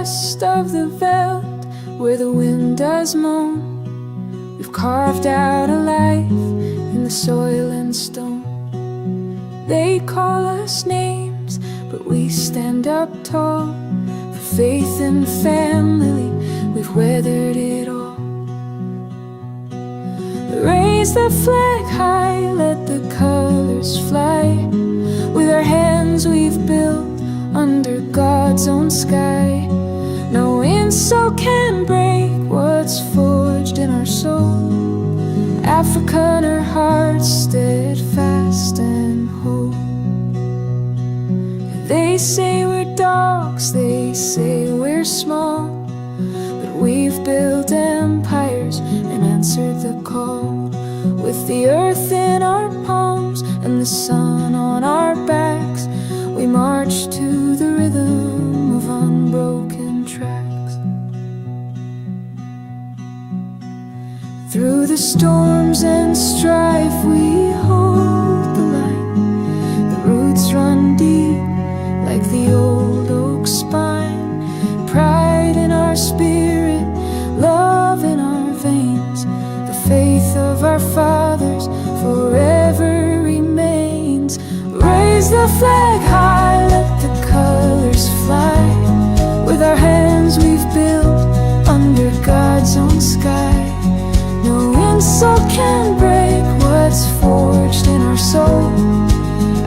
dust of the veldt where the wind does moan. We've carved out a life in the soil and stone. They call us names, but we stand up tall. For faith and family, we've weathered it all. Raise the flag high, let the colors fly. With our hands we've built under God's own sky. No insult can break what's forged in our soul. Africa in her heart, steadfast and whole. They say we're dogs, they say we're small, but we've built empires and answered the call. With the earth in our palms and the sun on our backs, we march to the rhythm of unbroken tracks. Through the storms and strife we hold the line. The roots run deep like the old oak spine. Pride in our spirit, love in our veins. The faith of our fathers forever remains. Raise the flag high, let the colors fly. With our hands we've built under God's own sky. No insult can break what's forged in our soul.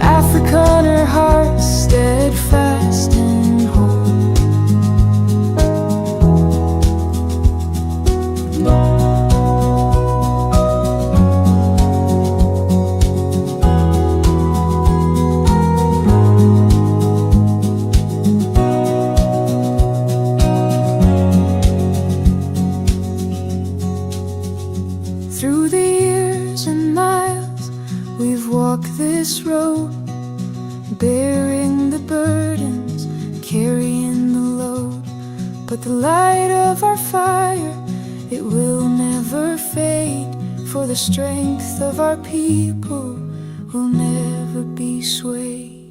Africa in her heart, steadfast and whole. Through the years and miles we've walked this road, bearing the burdens, carrying the load. But the light of our fire, it will never fade. For the strength of our people will never be swayed.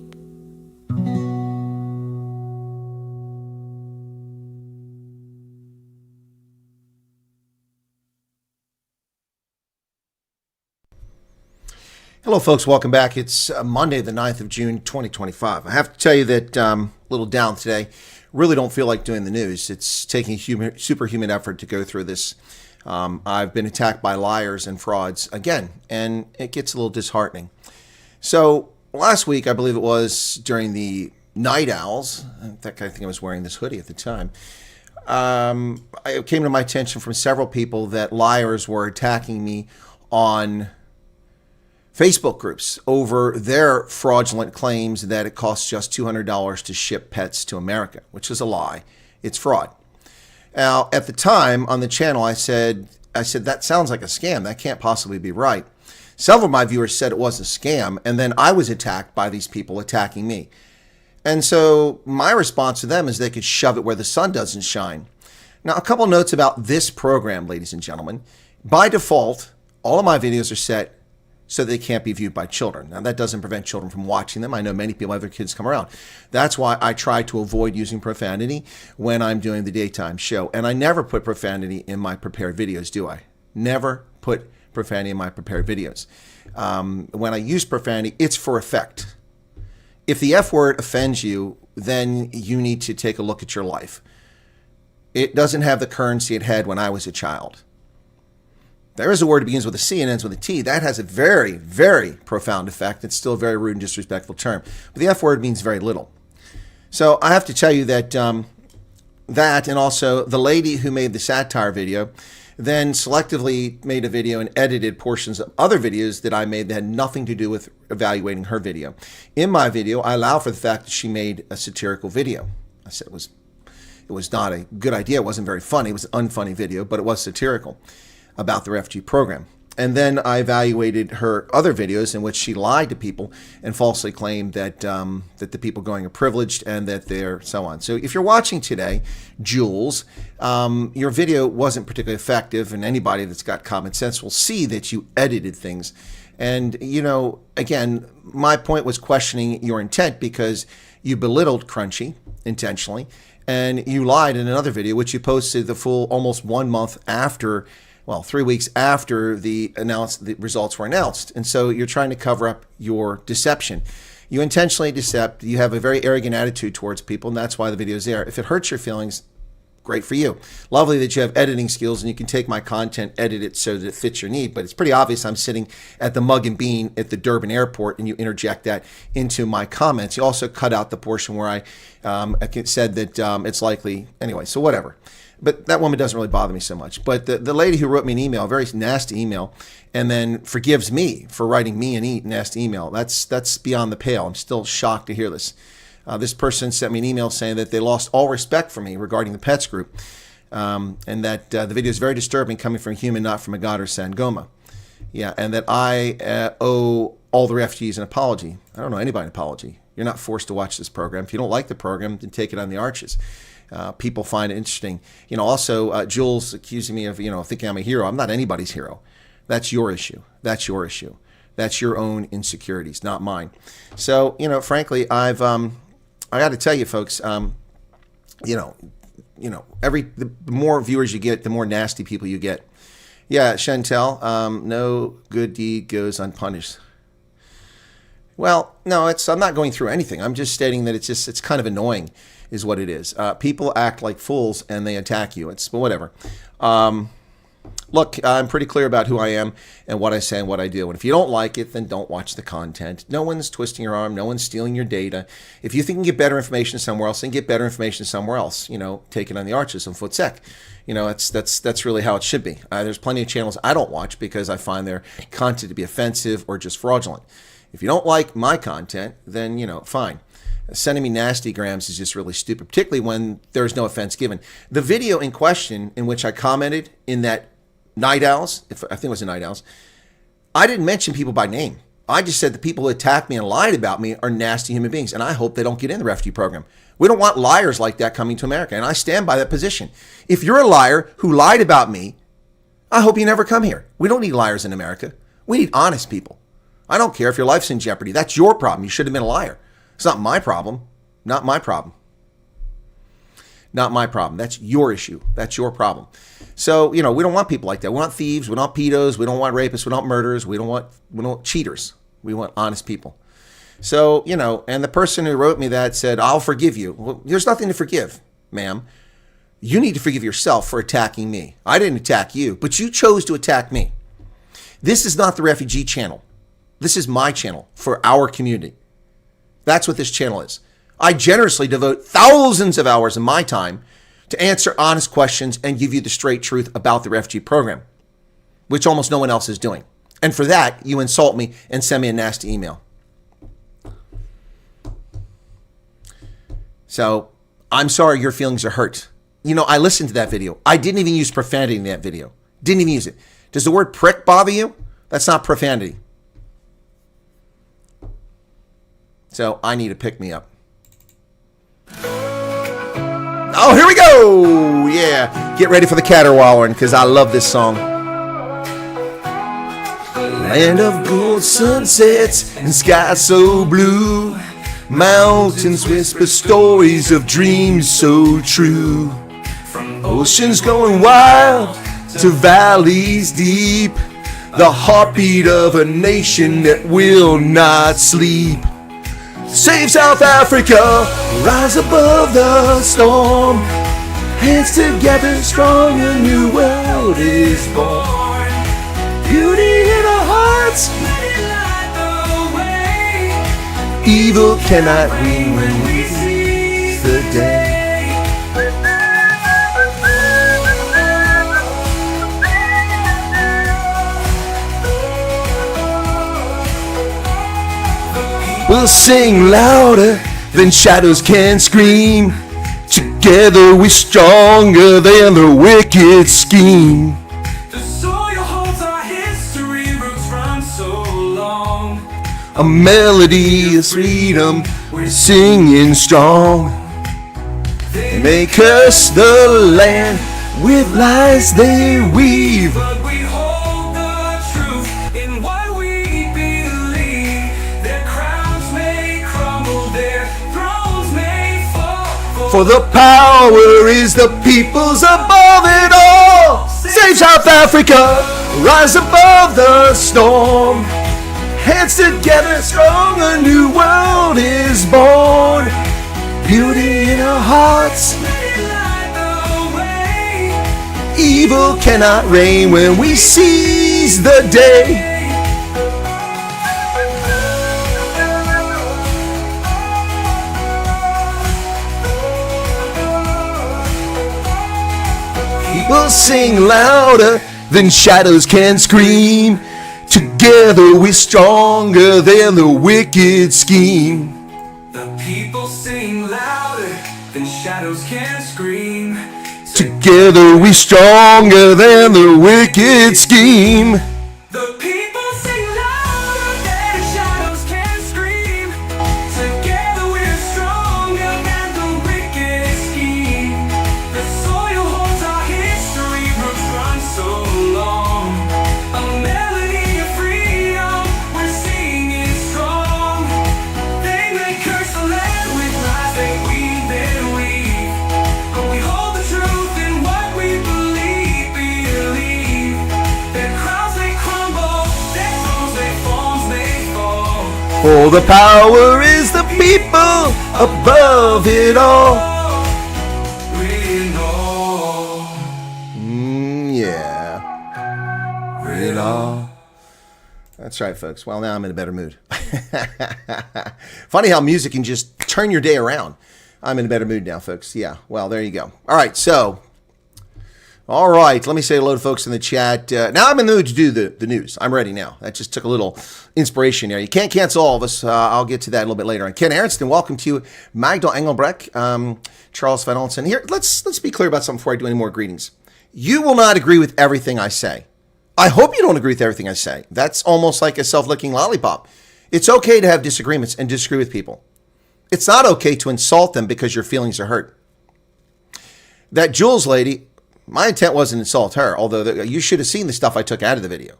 Hello folks, welcome back. It's Monday the 9th of June 2025. I have to tell you that a little down today. Really don't feel like doing the news. It's taking a superhuman effort to go through this. I've been attacked by liars and frauds again, and it gets a little disheartening. So last week, I believe it was during the Night Owls, in fact I think I was wearing this hoodie at the time, it came to my attention from several people that liars were attacking me on Facebook groups over their fraudulent claims that it costs just $200 to ship pets to America, which is a lie. It's fraud. Now, at the time on the channel, I said that sounds like a scam. That can't possibly be right. Several of my viewers said it was a scam, and then I was attacked by these people attacking me. And so my response to them is they could shove it where the sun doesn't shine. Now, a couple notes about this program, ladies and gentlemen. By default, all of my videos are set so they can't be viewed by children. Now, that doesn't prevent children from watching them. I know many people have their kids come around. That's why I try to avoid using profanity when I'm doing the daytime show. And I never put profanity in my prepared videos, do I? Never put profanity in my prepared videos. When I use profanity, it's for effect. If the F word offends you, then you need to take a look at your life. It doesn't have the currency it had when I was a child. There is a word that begins with a C and ends with a T. That has a very, very profound effect. It's still a very rude and disrespectful term. But the F word means very little. So I have to tell you that that and also the lady who made the satire video then selectively made a video and edited portions of other videos that I made that had nothing to do with evaluating her video. In my video, I allow for the fact that she made a satirical video. I said it was not a good idea. It wasn't very funny. It was an unfunny video, but it was satirical about the refugee program. And then I evaluated her other videos in which she lied to people and falsely claimed that that the people going are privileged and that they're so on. So if you're watching today, Jules, your video wasn't particularly effective, and anybody that's got common sense will see that you edited things. And, you know, again, my point was questioning your intent because you belittled Crunchy intentionally. And you lied in another video, which you posted the full almost 1 month after, well, 3 weeks after the results were announced. And so you're trying to cover up your deception. You intentionally decept. You have a very arrogant attitude towards people, and that's why the video is there. If it hurts your feelings, great for you. Lovely that you have editing skills and you can take my content, edit it so that it fits your need. But it's pretty obvious I'm sitting at the Mug and Bean at the Durban airport and you interject that into my comments. You also cut out the portion where I said that it's likely, anyway, so whatever. But that woman doesn't really bother me so much. But the lady who wrote me an email, a very nasty email, and then forgives me for writing me a nasty email, that's beyond the pale. I'm still shocked to hear this. This person sent me an email saying that they lost all respect for me regarding the pets group, and that the video is very disturbing, coming from a human, not from a god or Sangoma. Yeah, and that I owe all the refugees an apology. I don't owe anybody an apology. You're not forced to watch this program. If you don't like the program, then take it on the arches. People find it interesting. Also, Jules accusing me of, thinking I'm a hero. I'm not anybody's hero. That's your issue. That's your issue. That's your own insecurities, not mine. So, frankly, I got to tell you, folks, the more viewers you get, the more nasty people you get. Yeah, Chantel, no good deed goes unpunished. Well, no, I'm not going through anything. I'm just stating that it's kind of annoying is what it is. People act like fools and they attack you. But whatever. Look, I'm pretty clear about who I am and what I say and what I do. And if you don't like it, then don't watch the content. No one's twisting your arm. No one's stealing your data. If you think you can get better information somewhere else, then get better information somewhere else. Take it on the arches on Footsec. That's really how it should be. There's plenty of channels I don't watch because I find their content to be offensive or just fraudulent. If you don't like my content, then, fine. Sending me nasty grams is just really stupid, particularly when there's no offense given. The video in question in which I commented in that Night Owls, I think it was the Night Owls, I didn't mention people by name. I just said the people who attacked me and lied about me are nasty human beings, and I hope they don't get in the refugee program. We don't want liars like that coming to America, and I stand by that position. If you're a liar who lied about me, I hope you never come here. We don't need liars in America. We need honest people. I don't care if your life's in jeopardy. That's your problem. You should have been a liar. It's not my problem. Not my problem. Not my problem. That's your issue. That's your problem. So, we don't want people like that. We want thieves. We don't want pedos. We don't want rapists. We don't want murderers. We don't want cheaters. We want honest people. So, and the person who wrote me that said, I'll forgive you. Well, there's nothing to forgive, ma'am. You need to forgive yourself for attacking me. I didn't attack you, but you chose to attack me. This is not the refugee channel. This is my channel for our community. That's what this channel is. I generously devote thousands of hours of my time to answer honest questions and give you the straight truth about the refugee program, which almost no one else is doing. And for that, you insult me and send me a nasty email. So I'm sorry your feelings are hurt. I listened to that video. I didn't even use profanity in that video. Didn't even use it. Does the word prick bother you? That's not profanity. So I need to pick me up. Oh, here we go. Yeah. Get ready for the caterwauling because I love this song. Land of gold sunsets and sky so blue. Mountains whisper stories of dreams so true. From oceans going wild to valleys deep. The heartbeat of a nation that will not sleep. Save South Africa, rise above the storm. Hands together, strong, a new world is born. Beauty in our hearts, evil cannot win when we seize the day. We'll sing louder than shadows can scream. Together we're stronger than the wicked scheme. The soil holds our history, roots run so long. A melody of freedom, we're singing strong. They may curse the land with lies they weave. But we hold the truth in what we believe. Their crowns may crumble, their thrones may fall. For the power is the people's above it all. Save South Africa, rise above the storm. Hands together, strong, a new world is born. Beauty in our hearts. Evil cannot reign when we seize the day. People sing louder than shadows can scream. Together we're stronger than the wicked scheme. The people sing louder than shadows can scream. Together we're stronger than the wicked scheme. The people sing louder than shadows can scream. Together we're stronger than the wicked scheme. The soil holds our history, roots run so long. A melody of freedom, we're singing strong. They may curse the land with lies, they weave and weave. But we hold the truth in what we believe. Their crowns they crumble, their thrones they fall. For the power is the people above it all. We know. Yeah. It all. That's right, folks. Well, now I'm in a better mood. Funny how music can just turn your day around. I'm in a better mood now, folks. Yeah. Well, there you go. All right. All right. Let me say hello to folks in the chat. Now I'm in the mood to do the news. I'm ready now. That just took a little inspiration there. You can't cancel all of us. I'll get to that a little bit later on. Ken Aronston, welcome to you. Magdal Engelbrecht, Charles Van Olsen. Here, let's be clear about something before I do any more greetings. You will not agree with everything I say. I hope you don't agree with everything I say. That's almost like a self-licking lollipop. It's okay to have disagreements and disagree with people. It's not okay to insult them because your feelings are hurt. That Jules lady, my intent wasn't to insult her, although you should have seen the stuff I took out of the video.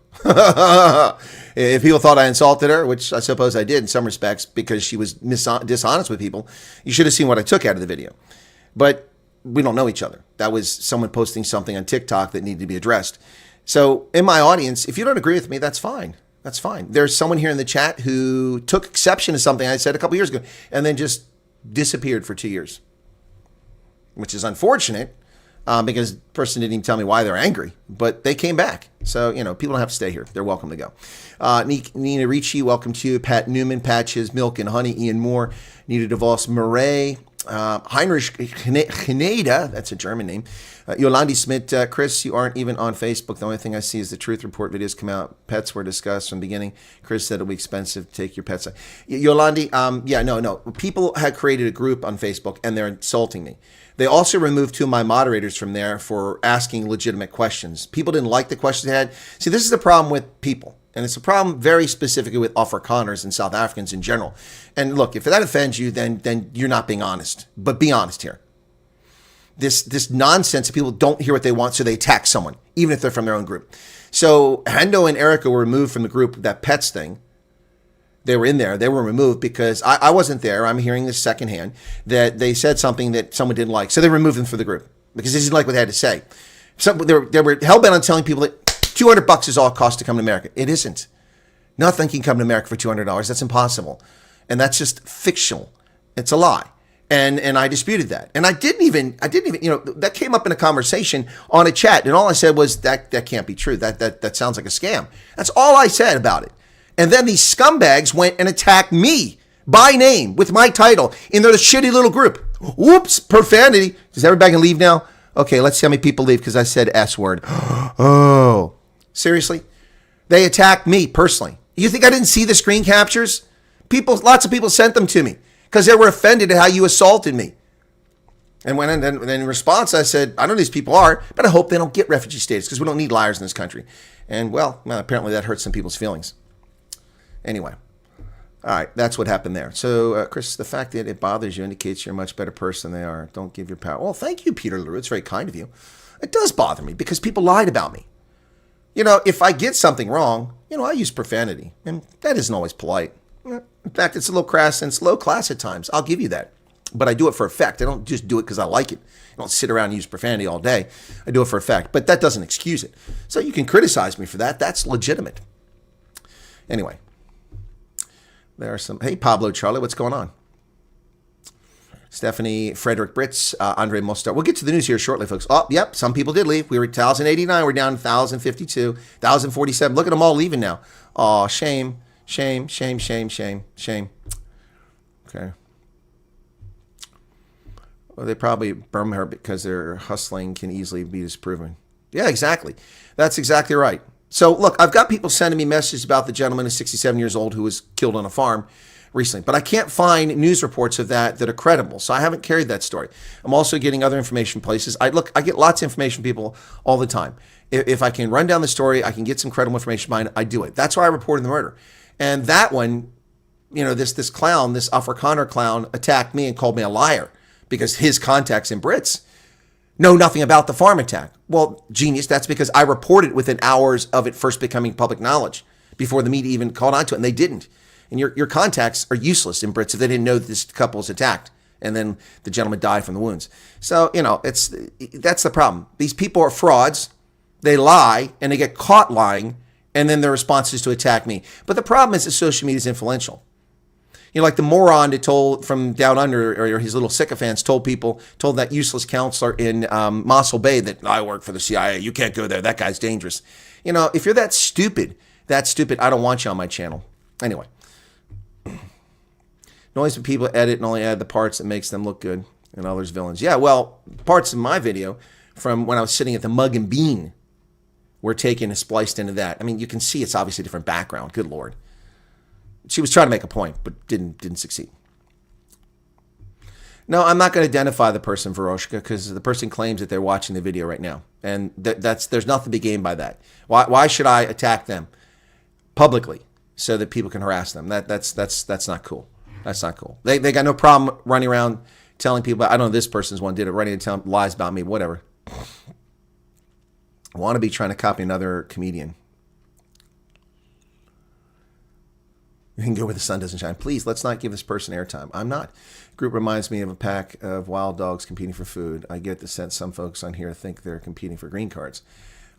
If people thought I insulted her, which I suppose I did in some respects because she was dishonest with people, you should have seen what I took out of the video. But we don't know each other. That was someone posting something on TikTok that needed to be addressed. So in my audience, if you don't agree with me, that's fine. That's fine. There's someone here in the chat who took exception to something I said a couple years ago and then just disappeared for 2 years, which is unfortunate because the person didn't even tell me why they're angry, but they came back. So, people don't have to stay here. They're welcome to go. Nina Ricci, welcome to you. Pat Newman, Patches, Milk and Honey, Ian Moore, Nita DeVos, Murray, Heinrich Gneda, that's a German name. Yolandi Smith, Chris, you aren't even on Facebook. The only thing I see is the Truth Report videos come out. Pets were discussed from the beginning. Chris said it'll be expensive to take your pets. Yolandi, no. People had created a group on Facebook and they're insulting me. They also removed 2 of my moderators from there for asking legitimate questions. People didn't like the questions they had. See, this is the problem with people. And it's a problem very specifically with Afrikaners and South Africans in general. And look, if that offends you, then you're not being honest. But be honest here. This nonsense that people don't hear what they want, so they attack someone, even if they're from their own group. So Hendo and Erica were removed from the group, that pets thing. They were in there. They were removed because I wasn't there. I'm hearing this secondhand that they said something that someone didn't like. So they removed them from the group because they didn't like what they had to say. So they were hell-bent on telling people that $200 is all it costs to come to America. It isn't. Nothing can come to America for $200. That's impossible. And that's just fictional. It's a lie. And I disputed that. And I didn't even, that came up in a conversation on a chat. And all I said was that can't be true. That sounds like a scam. That's all I said about it. And then these scumbags went and attacked me by name with my title in their shitty little group. Whoops, profanity. Does everybody can leave now? Okay, let's see how many people leave because I said S word. Oh, seriously? They attacked me personally. You think I didn't see the screen captures? Lots of people sent them to me because they were offended at how you assaulted me. And then in response, I said, I know these people are, but I hope they don't get refugee status because we don't need liars in this country. And well, apparently that hurts some people's feelings. Anyway, all right, that's what happened there. So, Chris, the fact that it bothers you indicates you're a much better person than they are. Don't give your power. Well, thank you, Peter LaRue. It's very kind of you. It does bother me because people lied about me. If I get something wrong, I use profanity, and that isn't always polite. In fact, it's a little crass and it's low class at times. I'll give you that. But I do it for effect. I don't just do it because I like it. I don't sit around and use profanity all day. I do it for effect. But that doesn't excuse it. So you can criticize me for that. That's legitimate. Anyway, there are some. Hey, Pablo Charlie, what's going on? Stephanie, Frederick Britz, Andre Mostar. We'll get to the news here shortly, folks. Oh, yep, some people did leave. We were at 1,089. We're down to 1,052, 1,047. Look at them all leaving now. Oh, shame, shame, shame, shame, shame, shame. Okay. Well, they probably burn her because their hustling can easily be disproven. Yeah, exactly. That's exactly right. So, look, I've got people sending me messages about the gentleman who's 67 years old who was killed on a farm recently, but I can't find news reports of that are credible, so I haven't carried that story. I'm also getting other information places. I get lots of information from people all the time. If I can run down the story, I can get some credible information behind it, I do it. That's why I reported the murder. And that one, this clown, this Afrikaner clown, attacked me and called me a liar because his contacts in Brits know nothing about the farm attack. Well, genius, that's because I reported within hours of it first becoming public knowledge before the media even called onto it, and they didn't. And your contacts are useless in Brits if they didn't know that this couple was attacked and then the gentleman died from the wounds. So, that's the problem. These people are frauds. They lie and they get caught lying, and then their response is to attack me. But the problem is that social media is influential. Like the moron that told from down under, or his little sycophants told that useless counselor in Mossel Bay that I work for the CIA. You can't go there. That guy's dangerous. If you're that stupid, I don't want you on my channel. Anyway. Noise when people edit and only add the parts that makes them look good and others villains. Yeah, well, parts of my video from when I was sitting at the Mug and Bean were taken and spliced into that. I mean, you can see it's obviously a different background. Good Lord. She was trying to make a point, but didn't succeed. No, I'm not going to identify the person, Veroshka, because the person claims that they're watching the video right now. And there's nothing to be gained by that. Why should I attack them publicly so that people can harass them? That's not cool. That's not cool. They got no problem running around telling people, I don't know, this person's one did it, running and telling lies about me, whatever. I want to be trying to copy another comedian. You can go where the sun doesn't shine. Please, let's not give this person airtime. I'm not. Group reminds me of a pack of wild dogs competing for food. I get the sense some folks on here think they're competing for green cards.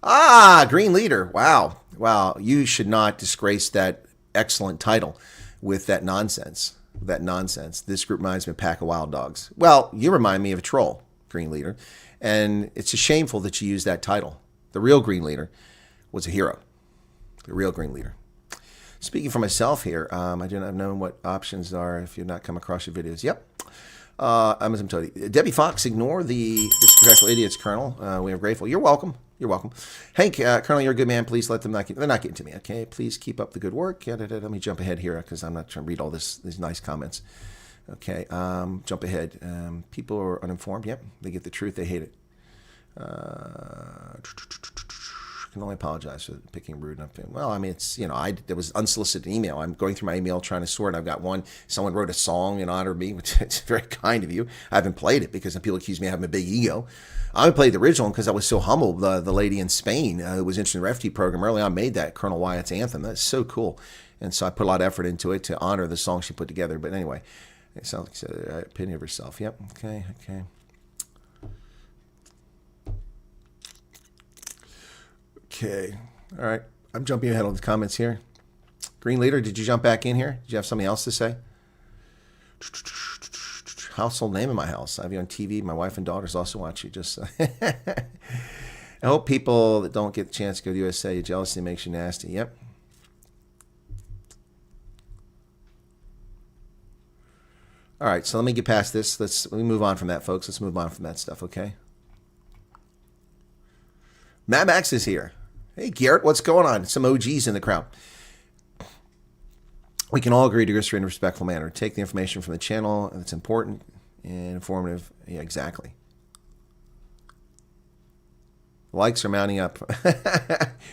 Ah, green leader. Wow. You should not disgrace that excellent title with that nonsense. This group reminds me of a pack of wild dogs. Well, you remind me of a troll, green leader. And it's shameful that you use that title. The real green leader was a hero. The real green leader. Speaking for myself here, I do not know what options are if you've not come across your videos. Yep. I'm telling you. Debbie Fox, ignore the disrespectful idiots, Colonel. We are grateful. You're welcome. Hank, Colonel, you're a good man. Please let them not get. They're not getting to me. Okay. Please keep up the good work. Let me jump ahead here because I'm not trying to read all these nice comments. Okay. Jump ahead. People are uninformed. Yep. They get the truth. They hate it. Can only apologize for picking rude up. Well, I mean, it's, there was unsolicited email. I'm going through my email trying to sort. I've got one. Someone wrote a song in honor of me, which is very kind of you. I haven't played it because people accuse me of having a big ego. I played the original because I was so humbled. The lady in Spain who was interested in the refugee program early on made that Colonel Wyatt's anthem. That's so cool. And so I put a lot of effort into it to honor the song she put together. But anyway, it sounds like she said opinion of herself. Yep. Okay. Okay. All right. I'm jumping ahead on the comments here. Green Leader, did you jump back in here? Did you have something else to say? Household name in my house. I have you on TV. My wife and daughters also watch you. Just I hope people that don't get the chance to go to USA, jealousy makes you nasty. Yep. All right. So let me get past this. Let me move on from that, folks. Let's move on from that stuff, okay? Mad Max is here. Hey, Garrett, what's going on? Some OGs in the crowd. We can all agree to disagree in a respectful manner. Take the information from the channel that's important and informative. Yeah, exactly. The likes are mounting up.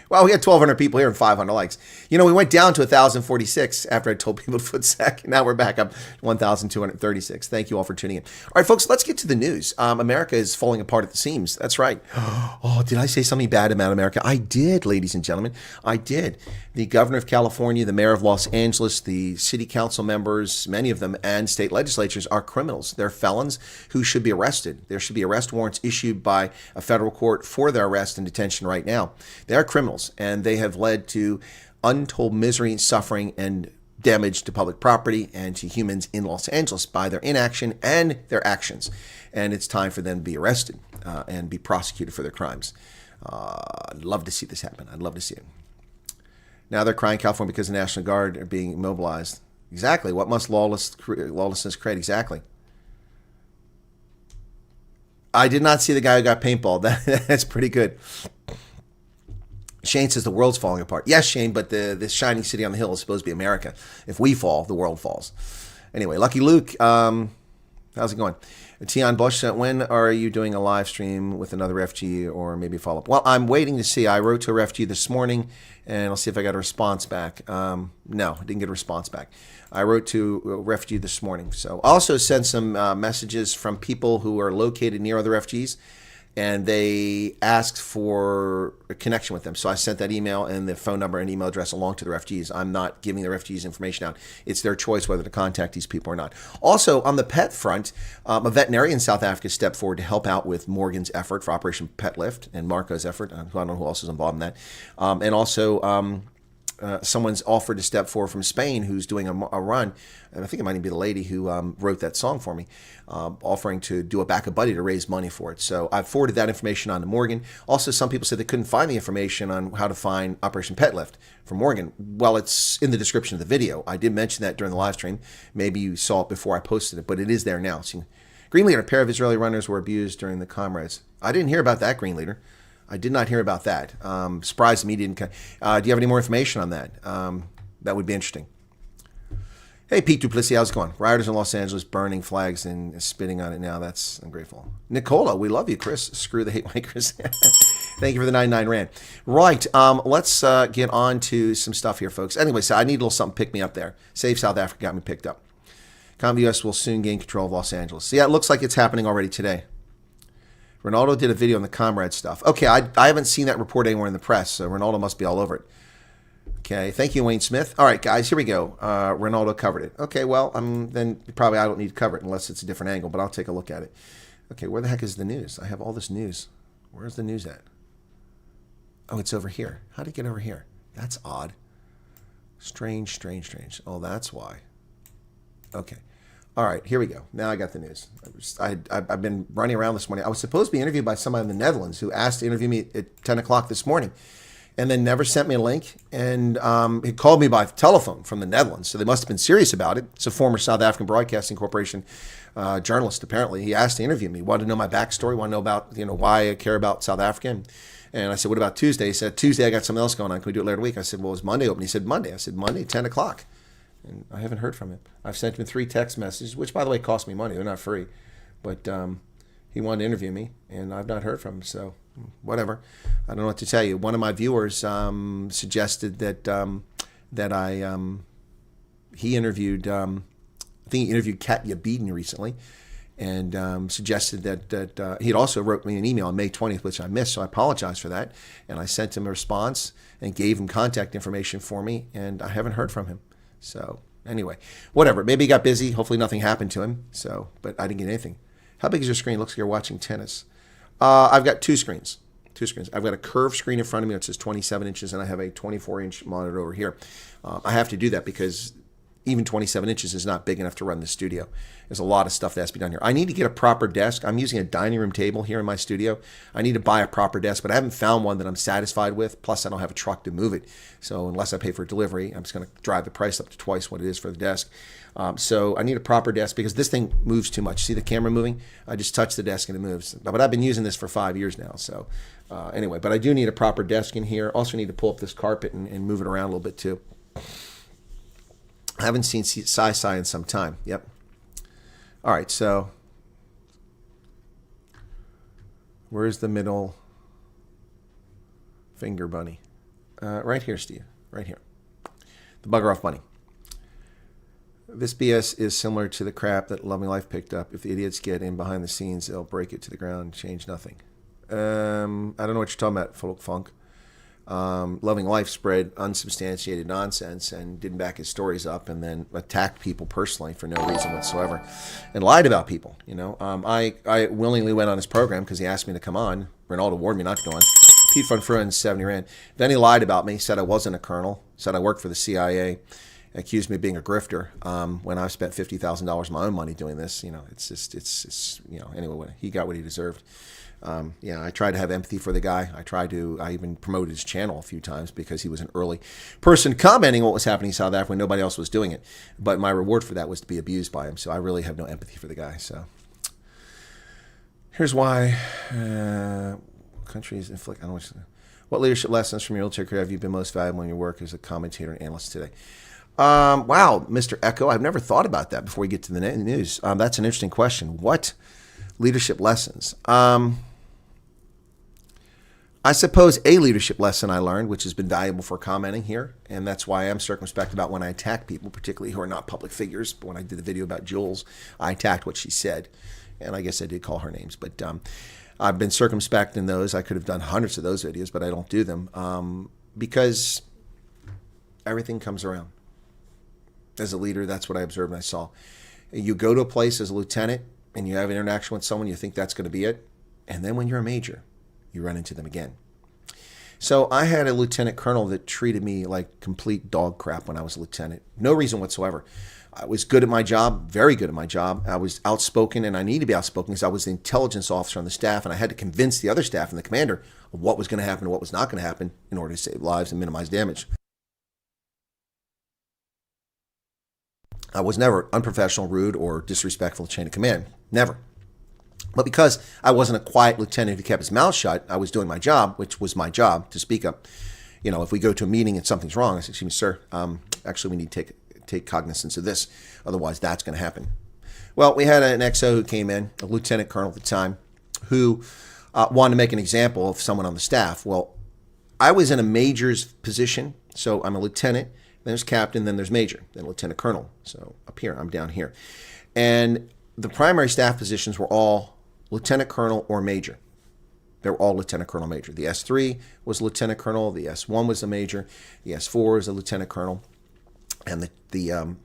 Well, we had 1,200 people here and 500 likes. You know, we went down to 1,046 after I told people to footsack. Now we're back up 1,236. Thank you all for tuning in. All right, folks, let's get to the news. America is falling apart at the seams. That's right. Oh, did I say something bad about America? I did, ladies and gentlemen. I did. The governor of California, the mayor of Los Angeles, the city council members, many of them, and state legislatures are criminals. They're felons who should be arrested. There should be arrest warrants issued by a federal court for their arrest and detention right now. They are criminals, and they have led to untold misery, suffering, and damage to public property and to humans in Los Angeles by their inaction and their actions. And it's time for them to be arrested and be prosecuted for their crimes. I'd love to see this happen. I'd love to see it. Now they're crying California because the National Guard are being mobilized. Exactly. What must lawlessness create? Exactly. I did not see the guy who got paintballed. That's pretty good. Shane says the world's falling apart. Yes, Shane, but this shining city on the hill is supposed to be America. If we fall, the world falls. Anyway, Lucky Luke, how's it going? Tion Bush, when are you doing a live stream with another refugee or maybe follow-up? Well, I'm waiting to see. I wrote to a refugee this morning, and I'll see if I got a response back. No, I didn't get a response back. I wrote to a refugee this morning. So I also sent some messages from people who are located near other refugees, and they asked for a connection with them. So I sent that email and the phone number and email address along to the refugees. I'm not giving the refugees information out. It's their choice whether to contact these people or not. Also, on the pet front, a veterinarian in South Africa stepped forward to help out with Morgan's effort for Operation Pet Lift and Marco's effort. I don't know who else is involved in that. And also, someone's offered to step forward from Spain who's doing a run, and I think it might even be the lady who wrote that song for me, offering to do a backup buddy to raise money for it. So I've forwarded that information on to Morgan. Also, some people said they couldn't find the information on how to find Operation Pet Lift for Morgan. Well, it's in the description of the video. I did mention that during the live stream. Maybe you saw it before I posted it, but it is there now. So, Green Leader, a pair of Israeli runners were abused during the comrades. I didn't hear about that, Green Leader. I did not hear about that. Surprised me didn't. Do you have any more information on that? That would be interesting. Hey, Pete Duplessis, how's it going? Rioters in Los Angeles burning flags and spitting on it now. That's ungrateful. Nicola, we love you. Chris, screw the hate makers. Thank you for the 99 Rand. Right, let's get on to some stuff here, folks. Anyway, so I need a little something to pick me up there. Save South Africa got me picked up. US will soon gain control of Los Angeles. So yeah, it looks like it's happening already today. Ronaldo did a video on the comrade stuff. Okay, I haven't seen that report anywhere in the press, so Ronaldo must be all over it. Okay, thank you, Wayne Smith. All right, guys, here we go. Ronaldo covered it. Okay, well, then probably I don't need to cover it unless it's a different angle, but I'll take a look at it. Okay, where the heck is the news? I have all this news. Where's the news at? Oh, it's over here. How did it get over here? That's odd. Strange. Oh, that's why. Okay. All right, here we go. Now I got the news. I've been running around this morning. I was supposed to be interviewed by somebody in the Netherlands who asked to interview me at 10 o'clock this morning and then never sent me a link. And he called me by telephone from the Netherlands, so they must have been serious about it. It's a former South African Broadcasting Corporation journalist, apparently. He asked to interview me, wanted to know my backstory, wanted to know about why I care about South Africa. And I said, what about Tuesday? He said, Tuesday I got something else going on. Can we do it later in the week? I said, well, is Monday open? He said, Monday. I said, Monday, 10 o'clock. And I haven't heard from him. I've sent him 3 text messages, which, by the way, cost me money. They're not free. But he wanted to interview me, and I've not heard from him. So whatever. I don't know what to tell you. One of my viewers suggested that he interviewed, I think he interviewed Katya Beeden recently, and suggested that he had also wrote me an email on May 20th, which I missed, so I apologize for that. And I sent him a response and gave him contact information for me, and I haven't heard from him. So anyway, whatever. Maybe he got busy. Hopefully nothing happened to him. So, but I didn't get anything. How big is your screen? It looks like you're watching tennis. I've got 2 screens. I've got a curved screen in front of me that says 27 inches, and I have a 24-inch monitor over here. I have to do that because even 27 inches is not big enough to run the studio. There's a lot of stuff that has to be done here. I need to get a proper desk. I'm using a dining room table here in my studio. I need to buy a proper desk, but I haven't found one that I'm satisfied with. Plus, I don't have a truck to move it. So unless I pay for delivery, I'm just going to drive the price up to twice what it is for the desk. So I need a proper desk because this thing moves too much. See the camera moving? I just touch the desk and it moves. But I've been using this for 5 years now. So anyway, but I do need a proper desk in here. Also need to pull up this carpet and move it around a little bit too. I haven't seen Sai in some time. Yep. All right, so where's the middle? Finger bunny. Right here, Steve. Right here. The bugger off bunny. This BS is similar to the crap that Loving Life picked up. If the idiots get in behind the scenes, they'll break it to the ground and change nothing. I don't know what you're talking about, Funk. Loving Life spread unsubstantiated nonsense and didn't back his stories up, and then attacked people personally for no reason whatsoever, and lied about people. I willingly went on his program because he asked me to come on. Ronaldo warned me not to go on. Pete Van Fruin, 70 Rand. Then he lied about me, said I wasn't a colonel, said I worked for the CIA, accused me of being a grifter when I spent $50,000 of my own money doing this. Anyway, he got what he deserved. I tried to have empathy for the guy. I even promoted his channel a few times because he was an early person commenting on what was happening in South Africa when nobody else was doing it. But my reward for that was to be abused by him. So I really have no empathy for the guy. So here's why countries inflict. I don't know what leadership lessons from your military career have you been most valuable in your work as a commentator and analyst today? Wow, Mr. Echo, I've never thought about that before we get to the news. That's an interesting question. What leadership lessons? I suppose a leadership lesson I learned, which has been valuable for commenting here, and that's why I am circumspect about when I attack people, particularly who are not public figures. But when I did the video about Jules, I attacked what she said, and I guess I did call her names. But I've been circumspect in those. I could have done hundreds of those videos, but I don't do them because everything comes around. As a leader, that's what I observed and I saw. You go to a place as a lieutenant and you have an interaction with someone, you think that's going to be it. And then when you're a major, you run into them again. So I had a lieutenant colonel that treated me like complete dog crap when I was a lieutenant. No reason whatsoever. I was good at my job, very good at my job. I was outspoken, and I needed to be outspoken because I was the intelligence officer on the staff, and I had to convince the other staff and the commander of what was going to happen and what was not going to happen in order to save lives and minimize damage. I was never unprofessional, rude, or disrespectful to chain of command. Never. But because I wasn't a quiet lieutenant who kept his mouth shut, I was doing my job, which was my job, to speak up. If we go to a meeting and something's wrong, I say, excuse me, sir, actually we need to take cognizance of this. Otherwise, that's going to happen. Well, we had an XO who came in, a lieutenant colonel at the time, who wanted to make an example of someone on the staff. Well, I was in a major's position, so I'm a lieutenant. Then there's captain, then there's major, then lieutenant colonel. So up here, I'm down here. And the primary staff positions were all lieutenant colonel or major. They were all lieutenant colonel major. The S3 was lieutenant colonel. The S1 was a major. The S4 is a lieutenant colonel. And the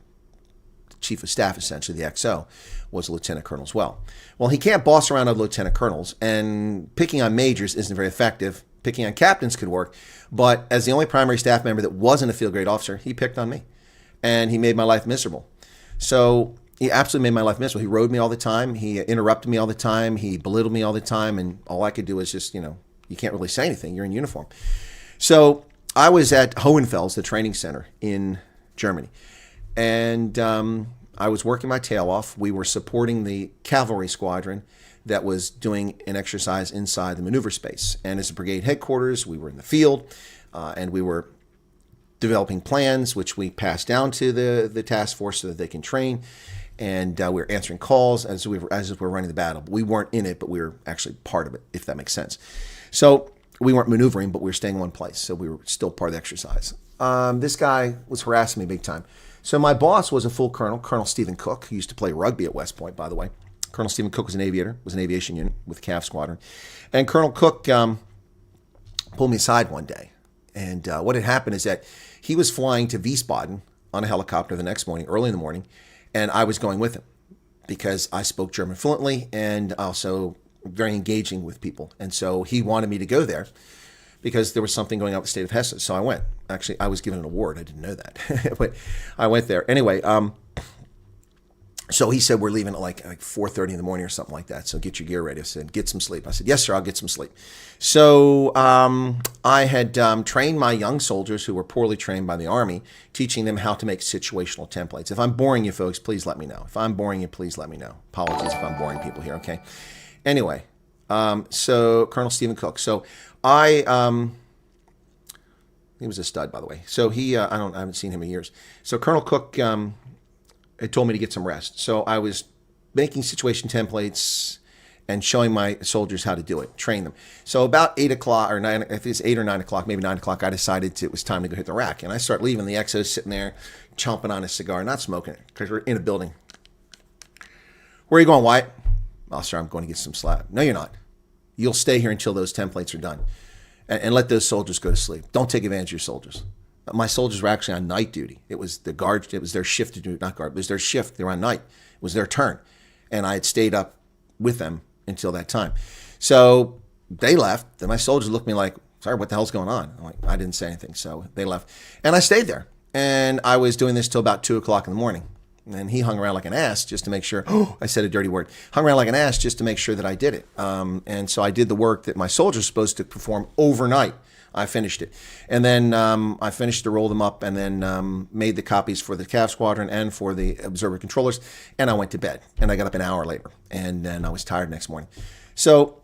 chief of staff, essentially, the XO, was a lieutenant colonel as well. Well, he can't boss around other lieutenant colonels, and picking on majors isn't very effective. Picking on captains could work, but as the only primary staff member that wasn't a field grade officer, he picked on me, and he made my life miserable. So he absolutely made my life miserable. He rode me all the time. He interrupted me all the time. He belittled me all the time, and all I could do was just, you can't really say anything. You're in uniform. So I was at Hohenfels, the training center in Germany, and I was working my tail off. We were supporting the cavalry squadron that was doing an exercise inside the maneuver space. And as a brigade headquarters, we were in the field, and we were developing plans, which we passed down to the task force so that they can train. And we were answering calls as we were running the battle. We weren't in it, but we were actually part of it, if that makes sense. So we weren't maneuvering, but we were staying in one place. So we were still part of the exercise. This guy was harassing me big time. So my boss was a full colonel, Colonel Stephen Cook, who used to play rugby at West Point, by the way. Colonel Stephen Cook was an aviator, was an aviation unit with CAF Squadron. And Colonel Cook pulled me aside one day. And what had happened is that he was flying to Wiesbaden on a helicopter the next morning, early in the morning, and I was going with him because I spoke German fluently and also very engaging with people. And so he wanted me to go there because there was something going on with the state of Hesse. So I went. Actually, I was given an award. I didn't know that. But I went there. Anyway, so he said, we're leaving at like 4:30 in the morning or something like that. So get your gear ready. I said, get some sleep. I said, yes, sir, I'll get some sleep. So I had trained my young soldiers who were poorly trained by the Army, teaching them how to make situational templates. If I'm boring you folks, please let me know. If I'm boring you, please let me know. Apologies if I'm boring people here, okay? Anyway, so Colonel Stephen Cook. So he was a stud, by the way. So I haven't seen him in years. So Colonel Cook had told me to get some rest. So I was making situation templates and showing my soldiers how to do it, train them. So about 8 o'clock or 9, if it's 8 or 9 o'clock, maybe 9 o'clock, I decided it was time to go hit the rack. And I start leaving. The XO's sitting there chomping on his cigar, not smoking it because we're in a building. Where are you going, Wyatt? Oh, sir, I'm going to get some slab. No, you're not. You'll stay here until those templates are done and let those soldiers go to sleep. Don't take advantage of your soldiers. My soldiers were actually on night duty. It was the guard. It was their shift to do, not guard. It was their shift. They were on night. It was their turn. And I had stayed up with them until that time. So they left. Then my soldiers looked at me like, sorry, what the hell's going on? I'm like, I didn't say anything. So they left. And I stayed there. And I was doing this till about 2 o'clock in the morning. And he hung around like an ass just to make sure, I said a dirty word, hung around like an ass just to make sure that I did it. And so I did the work that my soldiers were supposed to perform overnight. I finished it. And then I finished to roll them up and then made the copies for the CAV squadron and for the observer controllers. And I went to bed. And I got up an hour later. And then I was tired next morning. So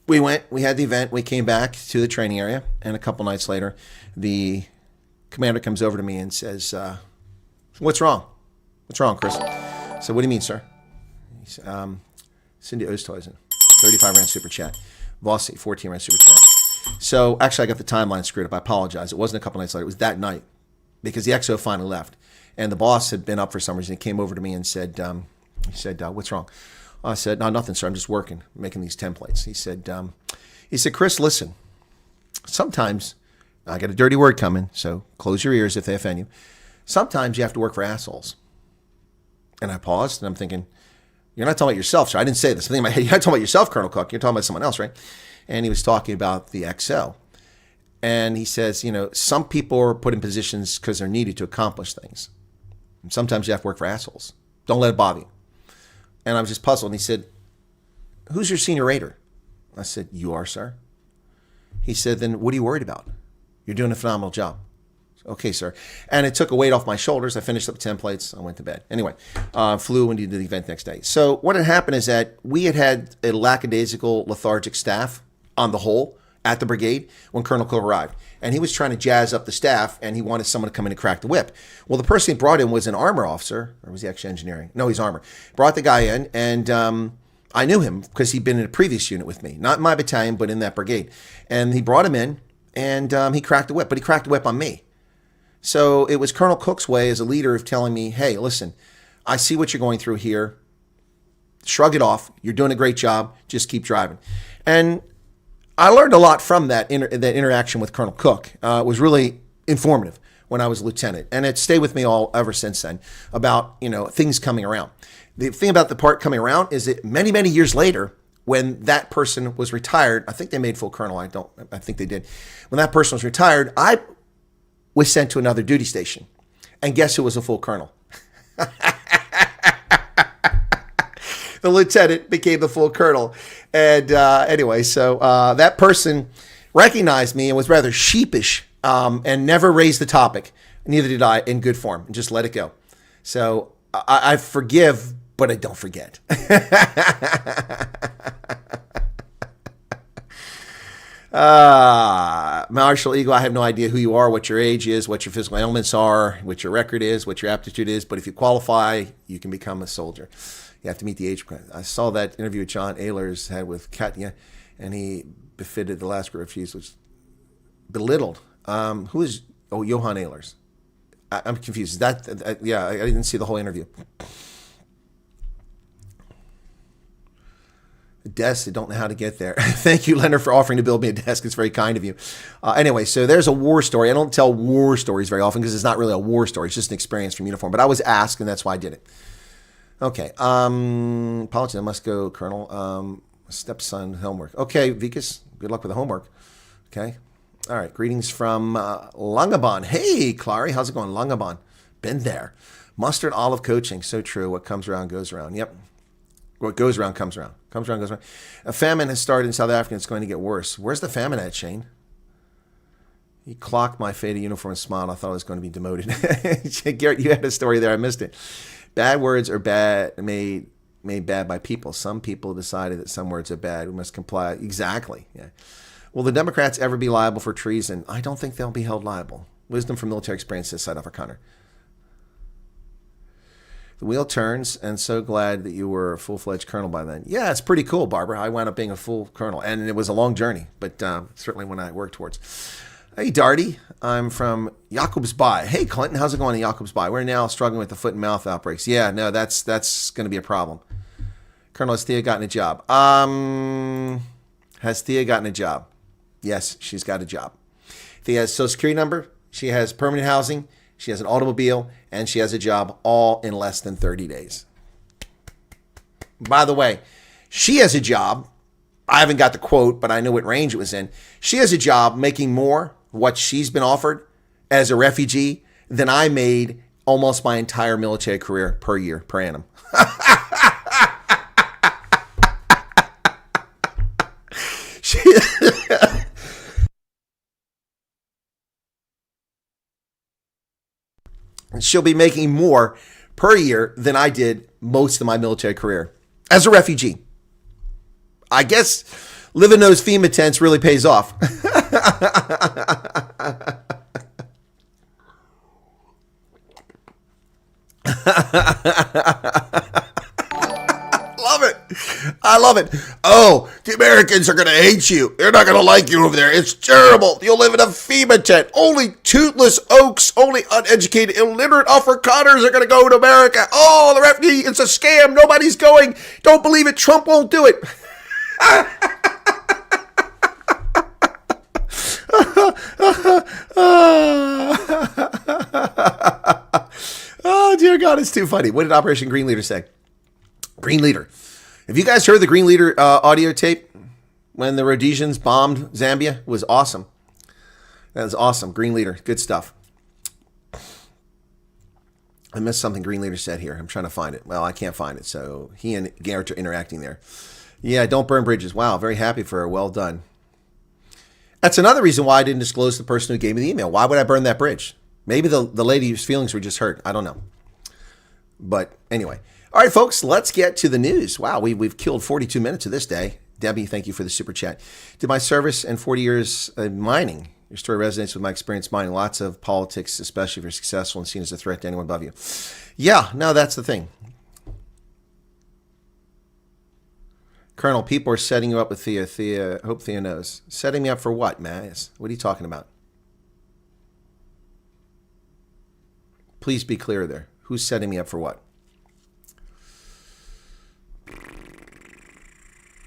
we had the event. We came back to the training area. And a couple nights later, the commander comes over to me and says, what's wrong? What's wrong, Chris? I said, what do you mean, sir? He said, Cindy Oosthuizen, 35 rand super chat. Vossi, 14 rand super chat. So actually, I got the timeline screwed up. I apologize. It wasn't a couple nights later. It was that night because the XO finally left. And the boss had been up for some reason. He came over to me and said, what's wrong? I said, no, nothing, sir. I'm just working, making these templates. He said, Chris, listen, sometimes, I got a dirty word coming, so close your ears if they offend you. Sometimes you have to work for assholes. And I paused, and I'm thinking, you're not talking about yourself, sir. I didn't say this. I'm thinking in my head, you're not talking about yourself, Colonel Cook. You're talking about someone else, right? And he was talking about the XL. And he says, some people are put in positions because they're needed to accomplish things. And sometimes you have to work for assholes. Don't let it bother you. And I was just puzzled. And he said, who's your senior rater? I said, you are, sir. He said, then what are you worried about? You're doing a phenomenal job. Okay, sir. And it took a weight off my shoulders. I finished up the templates. I went to bed. Anyway, flew and did the event next day. So what had happened is that we had a lackadaisical, lethargic staff on the whole at the brigade when Colonel Cook arrived. And he was trying to jazz up the staff, and he wanted someone to come in and crack the whip. Well, the person he brought in was an armor officer, or was he actually engineering? No, he's armor. Brought the guy in, and I knew him because he'd been in a previous unit with me. Not in my battalion, but in that brigade. And he brought him in, and he cracked the whip. But he cracked the whip on me. So it was Colonel Cook's way as a leader of telling me, hey, listen, I see what you're going through here. Shrug it off. You're doing a great job. Just keep driving. And I learned a lot from that interaction with Colonel Cook. It was really informative when I was a lieutenant. And it stayed with me all ever since then about, things coming around. The thing about the part coming around is that many, many years later, when that person was retired, I think they made full colonel. I think they did. When that person was retired, I was sent to another duty station. And guess who was a full colonel? The lieutenant became the full colonel. And anyway, so that person recognized me and was rather sheepish and never raised the topic. Neither did I, in good form, and just let it go. So I forgive, but I don't forget. Marshall Eagle, I have no idea who you are, what your age is, what your physical ailments are, what your record is, what your aptitude is. But if you qualify, you can become a soldier. You have to meet the age requirement. I saw that interview John Ehlers had with Katya, and he befitted the last group refused, was belittled. Who is, Johan Ehlers. I'm confused. I didn't see the whole interview. Desk, I don't know how to get there. Thank you, Leonard, for offering to build me a desk. It's very kind of you. Anyway, so there's a war story. I don't tell war stories very often because it's not really a war story. It's just an experience from uniform. But I was asked, and that's why I did it. Okay. Apologies, I must go, Colonel. Stepson homework. Okay, Vikas, good luck with the homework. Okay. All right. Greetings from Langaban. Hey, Clary, how's it going? Langaban. Been there. Mustard olive coaching. So true. What comes around goes around. Yep. What goes around comes around. Comes around goes around. A famine has started in South Africa, and it's going to get worse. Where's the famine at, Shane? He clocked my faded uniform and smiled. I thought I was going to be demoted. Garrett, you had a story there. I missed it. Bad words are bad, made bad by people. Some people decided that some words are bad. We must comply. Exactly. Yeah. Will the Democrats ever be liable for treason? I don't think they'll be held liable. Wisdom from military experience, says Side Connor. The wheel turns, and so glad that you were a full-fledged colonel by then. Yeah, it's pretty cool, Barbara. I wound up being a full colonel, and it was a long journey, but certainly one I worked towards. Hey, Darty. I'm from Jakobsbij. Hey, Clinton. How's it going in Jakobsbij? We're now struggling with the foot and mouth outbreaks. Yeah, no, that's going to be a problem. Colonel, has Thea gotten a job? Has Thea gotten a job? Yes, she's got a job. Thea has a Social Security number. She has permanent housing. She has an automobile, and she has a job all in less than 30 days. By the way, she has a job. I haven't got the quote, but I know what range it was in. She has a job making more what she's been offered as a refugee than I made almost my entire military career per year, per annum. She'll be making more per year than I did most of my military career as a refugee. I guess living in those FEMA tents really pays off. Love it. I love it. Oh, the Americans are going to hate you. They're not going to like you over there. It's terrible. You'll live in a FEMA tent. Only toothless oaks, only uneducated, illiterate Afrikaners are going to go to America. Oh, the refugee, it's a scam. Nobody's going. Don't believe it. Trump won't do it. Oh, dear God, it's too funny. What did Operation Green Leader say? Green Leader. Have you guys heard the Green Leader audio tape when the Rhodesians bombed Zambia? It was awesome. That was awesome. Green Leader. Good stuff. I missed something Green Leader said here. I'm trying to find it. Well, I can't find it. So he and Garrett are interacting there. Yeah, don't burn bridges. Wow, very happy for her. Well done. That's another reason why I didn't disclose the person who gave me the email. Why would I burn that bridge? Maybe the lady's feelings were just hurt. I don't know. But anyway. All right, folks, let's get to the news. Wow, we've killed 42 minutes of this day. Debbie, thank you for the super chat. Did my service and 40 years in mining. Your story resonates with my experience mining. Lots of politics, especially if you're successful and seen as a threat to anyone above you. Yeah, no, that's the thing. Colonel, people are setting you up with Thea. Thea, hope Thea knows. Setting me up for what, Matt? What are you talking about? Please be clear there. Who's setting me up for what?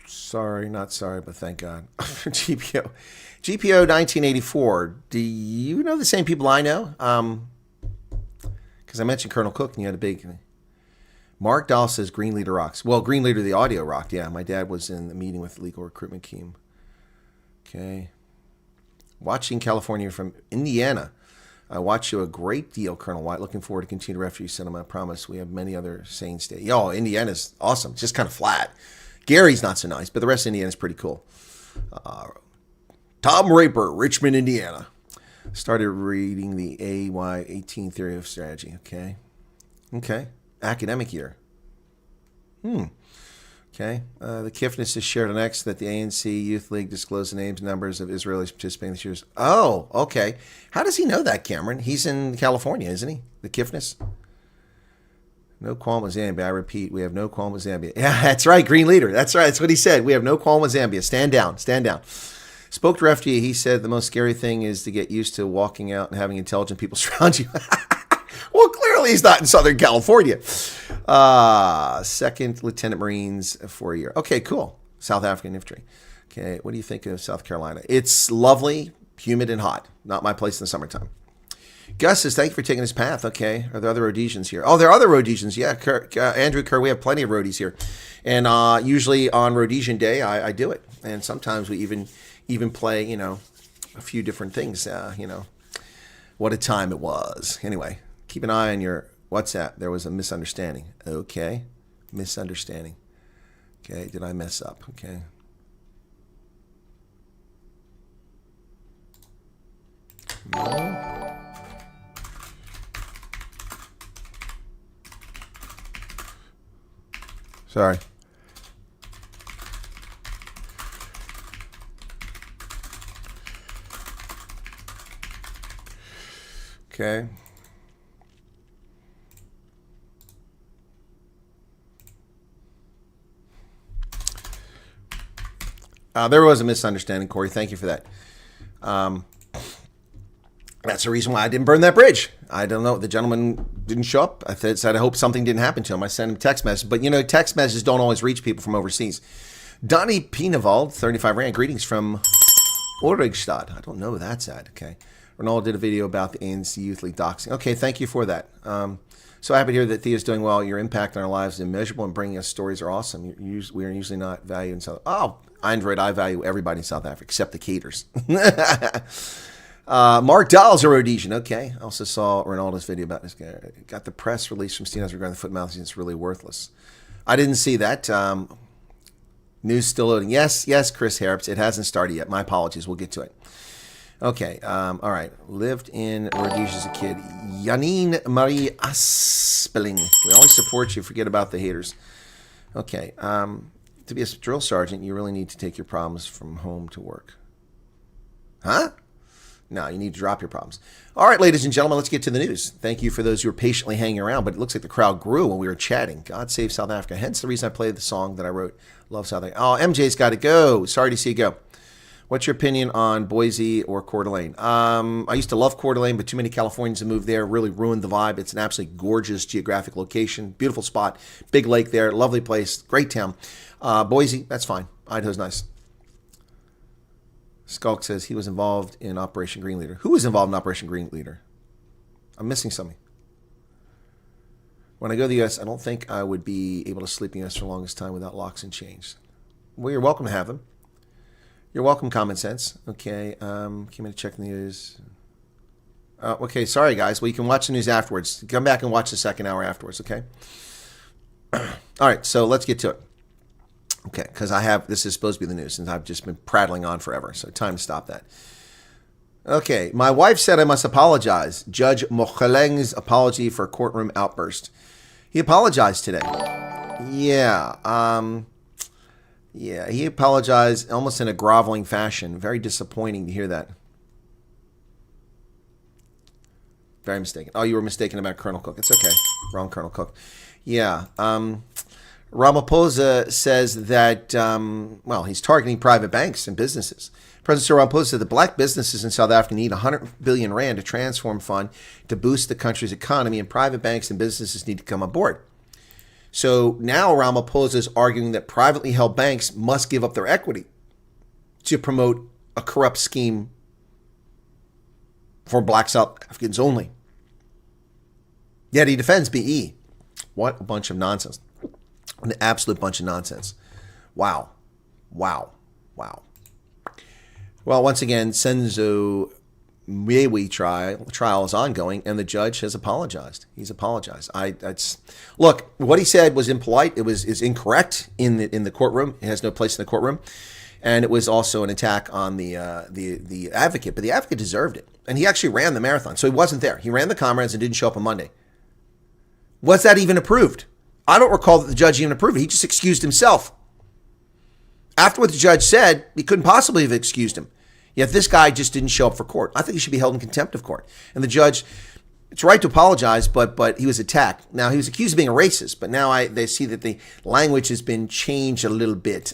Sorry, not sorry, but thank God. GPO. GPO 1984. Do you know the same people I know? Because I mentioned Colonel Cook and you had a big... Mark Dahl says Green Leader rocks. Well, Green Leader, the audio rocked. Yeah, my dad was in the meeting with the legal recruitment team. Okay. Watching California from Indiana. I watch you a great deal, Colonel Wyatt. Looking forward to continued refugee settlement. I promise we have many other sane states. Yo, Indiana's awesome. It's just kind of flat. Gary's not so nice, but the rest of Indiana's pretty cool. Tom Raper, Richmond, Indiana. Started reading the AY 18 Theory of Strategy. Okay. Okay. Academic year. Okay. The Kifness has shared on X that the ANC Youth League disclosed the names and numbers of Israelis participating this year's. Oh, okay. How does he know that, Cameron? He's in California, isn't he? The Kifness? No qualm with Zambia. I repeat, we have no qualm with Zambia. Yeah, that's right. Green Leader. That's right. That's what he said. We have no qualm with Zambia. Stand down. Stand down. Spoke to refugee. He said the most scary thing is to get used to walking out and having intelligent people surround you. Well, clearly he's not in Southern California. Second Lieutenant Marines for a year. Okay, cool. South African infantry. Okay, what do you think of South Carolina? It's lovely, humid, and hot. Not my place in the summertime. Gus says, thank you for taking this path. Okay, are there other Rhodesians here? Oh, there are other Rhodesians. Yeah, Andrew Kerr, we have plenty of Rhodies here. And usually on Rhodesian Day, I do it. And sometimes we even play, you know, a few different things. You know, what a time it was. Anyway, keep an eye on your WhatsApp. There was a misunderstanding. Okay, misunderstanding. Okay, did I mess up? Okay. No. Sorry. Okay. There was a misunderstanding, Corey. Thank you for that. That's the reason why I didn't burn that bridge. I don't know. The gentleman didn't show up. I said I hope something didn't happen to him. I sent him a text message. But, text messages don't always reach people from overseas. Donnie Pinevald, 35 Rand. Greetings from Origstad. I don't know who that's at. Okay. Ronaldo did a video about the ANC Youth League doxing. Okay, thank you for that. So happy to hear that Thea's doing well. Your impact on our lives is immeasurable, and bringing us stories are awesome. We are usually not valued in South. Oh, Android, I value everybody in South Africa except the caters. Mark Dahl's a Rhodesian. Okay. I also saw Ronaldo's video about this guy. Got the press release from Stevens regarding the foot mouth. It's really worthless. I didn't see that. News still loading. Yes, Chris Harrops. It hasn't started yet. My apologies. We'll get to it. Okay. All right. Lived in Rhodesia as a kid. Janine Marie Aspeling. We always support you. Forget about the haters. Okay. To be a drill sergeant, you really need to take your problems from home to work. Huh? No, you need to drop your problems. All right, ladies and gentlemen, let's get to the news. Thank you for those who are patiently hanging around, but it looks like the crowd grew when we were chatting. God save South Africa. Hence the reason I played the song that I wrote, Love South Africa. Oh, MJ's got to go. Sorry to see you go. What's your opinion on Boise or Coeur d'Alene? I used to love Coeur d'Alene, but too many Californians have moved there, really ruined the vibe. It's an absolutely gorgeous geographic location, beautiful spot, big lake there, lovely place, great town. Boise, that's fine. Idaho's nice. Skulk says he was involved in Operation Green Leader. Who was involved in Operation Green Leader? I'm missing something. When I go to the U.S., I don't think I would be able to sleep in the U.S. for the longest time without locks and chains. Well, you're welcome to have them. You're welcome, Common Sense. Okay, came in to check the news. Okay, sorry, guys. Well, you can watch the news afterwards. Come back and watch the second hour afterwards, okay? All right, so let's get to it. Okay, because this is supposed to be the news, and I've just been prattling on forever, so time to stop that. Okay, my wife said I must apologize. Judge Mokheleng's apology for courtroom outburst. He apologized today. Yeah, he apologized almost in a groveling fashion. Very disappointing to hear that. Very mistaken. Oh, you were mistaken about Colonel Cook. It's okay. Wrong Colonel Cook. Yeah, Ramaphosa says that, he's targeting private banks and businesses. President Ramaphosa said that black businesses in South Africa need 100 billion rand to transform fund to boost the country's economy, and private banks and businesses need to come on board. So now Ramaphosa is arguing that privately held banks must give up their equity to promote a corrupt scheme for black South Africans only. Yet he defends BE. What a bunch of nonsense. An absolute bunch of nonsense. Wow. Well, once again, Senzo Mwewe trial is ongoing, and the judge has apologized. He's apologized. Look, what he said was impolite. It is incorrect in the courtroom. It has no place in the courtroom, and it was also an attack on the advocate. But the advocate deserved it, and he actually ran the marathon, so he wasn't there. He ran the comrades and didn't show up on Monday. Was that even approved? I don't recall that the judge even approved it. He just excused himself. After what the judge said, he couldn't possibly have excused him. Yet this guy just didn't show up for court. I think he should be held in contempt of court. And the judge, it's right to apologize, but he was attacked. Now, he was accused of being a racist, but now they see that the language has been changed a little bit.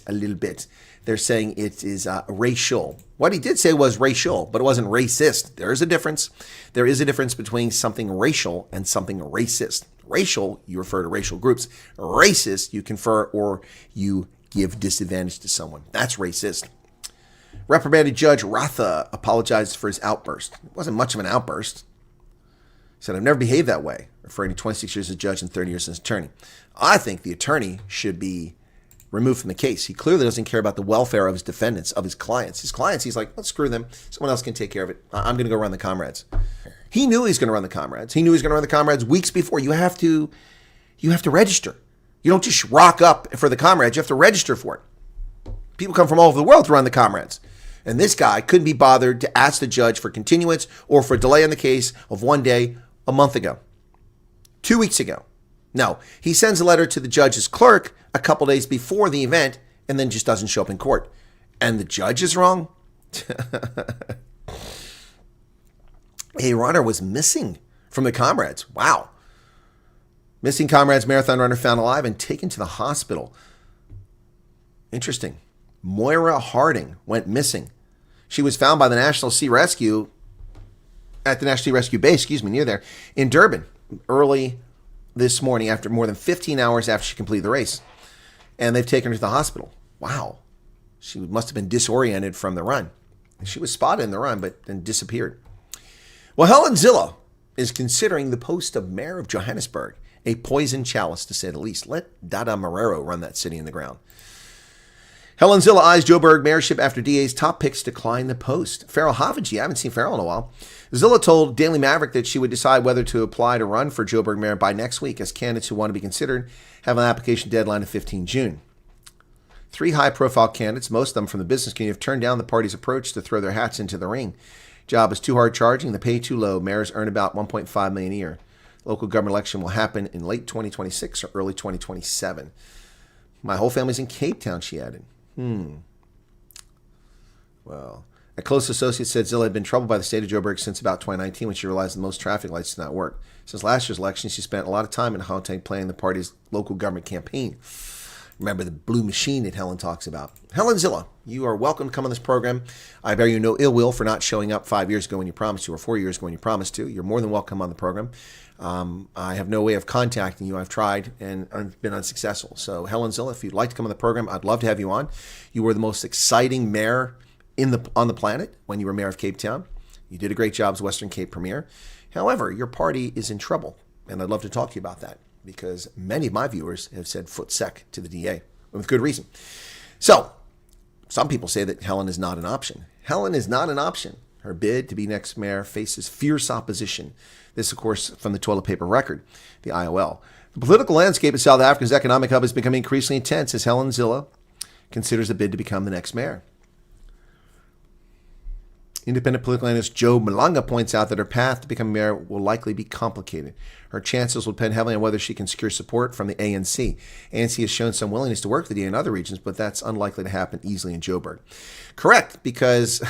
They're saying it is racial. What he did say was racial, but it wasn't racist. There is a difference. There is a difference between something racial and something racist. Racial, you refer to racial groups. Racist, you confer or you give disadvantage to someone. That's racist. Reprimanded Judge Ratha apologized for his outburst. It wasn't much of an outburst. He said, I've never behaved that way, referring to 26 years as a judge and 30 years as an attorney. I think the attorney should be removed from the case. He clearly doesn't care about the welfare of his defendants, of his clients. His clients, he's like, let's screw them. Someone else can take care of it. I'm going to go run the comrades. He knew he was going to run the comrades. He knew he was going to run the comrades weeks before. You have to register. You don't just rock up for the comrades. You have to register for it. People come from all over the world to run the comrades. And this guy couldn't be bothered to ask the judge for continuance or for delay on the case of one day a month ago, 2 weeks ago. No, he sends a letter to the judge's clerk a couple days before the event and then just doesn't show up in court. And the judge is wrong? A runner was missing from the comrades. Wow. Missing comrades marathon runner found alive and taken to the hospital. Interesting. Moira Harding went missing. She was found by the National Sea Rescue at the National Sea Rescue Base, near there, in Durban, early this morning, after more than 15 hours after she completed the race. And they've taken her to the hospital. Wow. She must have been disoriented from the run. She was spotted in the run, but then disappeared. Well, Helen Zille is considering the post of mayor of Johannesburg a poison chalice, to say the least. Let Dada Marrero run that city in the ground. Helen Zille eyes Joburg mayorship after DA's top picks decline the post. Farrell Havici, I haven't seen Farrell in a while. Zille told Daily Maverick that she would decide whether to apply to run for Joburg mayor by next week, as candidates who want to be considered have an application deadline of 15 June. 3 high-profile candidates, most of them from the business community, have turned down the party's approach to throw their hats into the ring. Job is too hard charging, the pay too low. Mayors earn about $1.5 million a year. Local government election will happen in late 2026 or early 2027. My whole family's in Cape Town, she added. Well, a close associate said Zille had been troubled by the state of Joburg since about 2019 when she realized that most traffic lights did not work. Since last year's election, she spent a lot of time in Gauteng planning the party's local government campaign. Remember the blue machine that Helen talks about. Helen Zille, you are welcome to come on this program. I bear you no ill will for not showing up 5 years ago when you promised to, or 4 years ago when you promised to. You're more than welcome on the program. I have no way of contacting you. I've tried and I've been unsuccessful. So Helen Zille, if you'd like to come on the program, I'd love to have you on. You were the most exciting mayor on the planet when you were mayor of Cape Town. You did a great job as Western Cape Premier. However, your party is in trouble, and I'd love to talk to you about that, because many of my viewers have said foot sec to the DA, with good reason. So, some people say that Helen is not an option. Helen is not an option. Her bid to be next mayor faces fierce opposition. This, of course, from the Toilet Paper Record, the IOL. The political landscape of South Africa's economic hub is becoming increasingly intense as Helen Zille considers a bid to become the next mayor. Independent political analyst Joe Malanga points out that her path to become mayor will likely be complicated. Her chances will depend heavily on whether she can secure support from the ANC. ANC has shown some willingness to work with the DA in other regions, but that's unlikely to happen easily in Joburg. Correct, because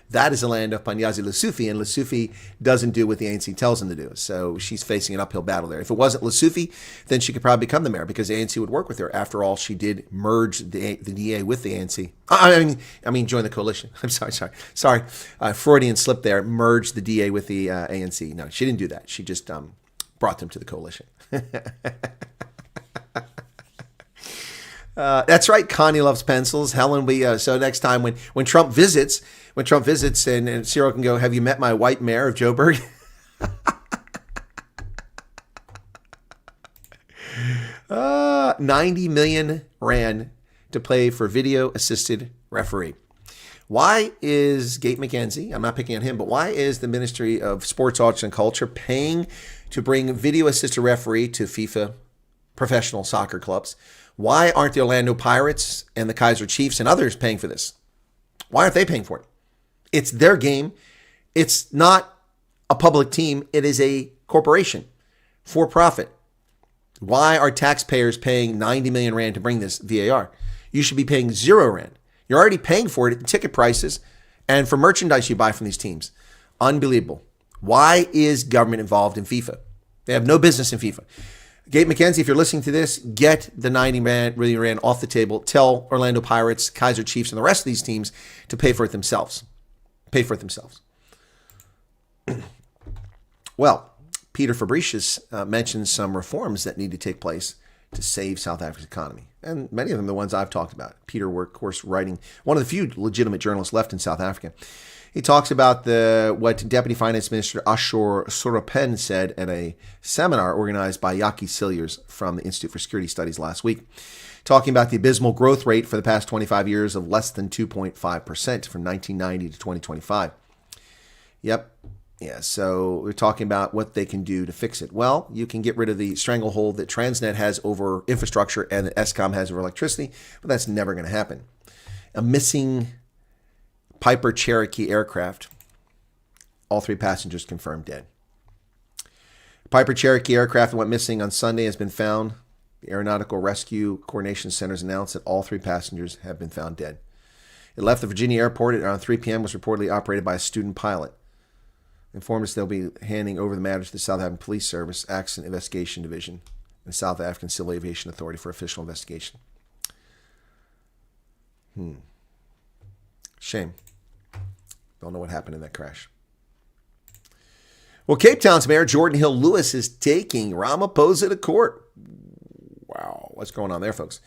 that is the land of Panyazi Lesufi, and Lesufi doesn't do what the ANC tells him to do. So she's facing an uphill battle there. If it wasn't Lesufi, then she could probably become the mayor because the ANC would work with her. After all, she did merge the DA with the ANC. I mean, join the coalition. I'm sorry. Freudian slip there. Merged the DA with the ANC. No, she didn't do that. She just brought them to the coalition. That's right. Connie loves pencils. Helen, so next time when Trump visits, and Cyril can go, have you met my white mayor of Joburg? 90 million rand to play for video assisted referee. Why is Gate McKenzie, I'm not picking on him, but why is the Ministry of Sports, Arts, and Culture paying to bring video assisted referee to FIFA professional soccer clubs? Why aren't the Orlando Pirates and the Kaiser Chiefs and others paying for this? Why aren't they paying for it? It's their game. It's not a public team. It is a corporation for profit. Why are taxpayers paying 90 million rand to bring this VAR? You should be paying 0 rand. You're already paying for it in ticket prices and for merchandise you buy from these teams. Unbelievable. Why is government involved in FIFA? They have no business in FIFA. Gate McKenzie, if you're listening to this, get the 90 million rand off the table. Tell Orlando Pirates, Kaiser Chiefs, and the rest of these teams to pay for it themselves. Pay for it themselves. Well, Peter Fabricius mentioned some reforms that need to take place to save South Africa's economy. And many of them are the ones I've talked about. Peter, of course, writing, one of the few legitimate journalists left in South Africa. He talks about what Deputy Finance Minister Ashor Soropen said at a seminar organized by Yaki Cilliers from the Institute for Security Studies last week, talking about the abysmal growth rate for the past 25 years of less than 2.5% from 1990 to 2025. Yep. Yeah, so we're talking about what they can do to fix it. Well, you can get rid of the stranglehold that Transnet has over infrastructure and that Eskom has over electricity, but that's never going to happen. A missing Piper Cherokee aircraft, all 3 passengers confirmed dead. Piper Cherokee aircraft that went missing on Sunday has been found. The Aeronautical Rescue Coordination Centers announced that all 3 passengers have been found dead. It left the Virginia airport at around 3 p.m., was reportedly operated by a student pilot. Informed us they'll be handing over the matter to the South African Police Service, Accident Investigation Division, and the South African Civil Aviation Authority for official investigation. Shame. Don't know what happened in that crash. Well, Cape Town's Mayor Jordan Hill Lewis is taking Ramaphosa to court. Wow, what's going on there, folks?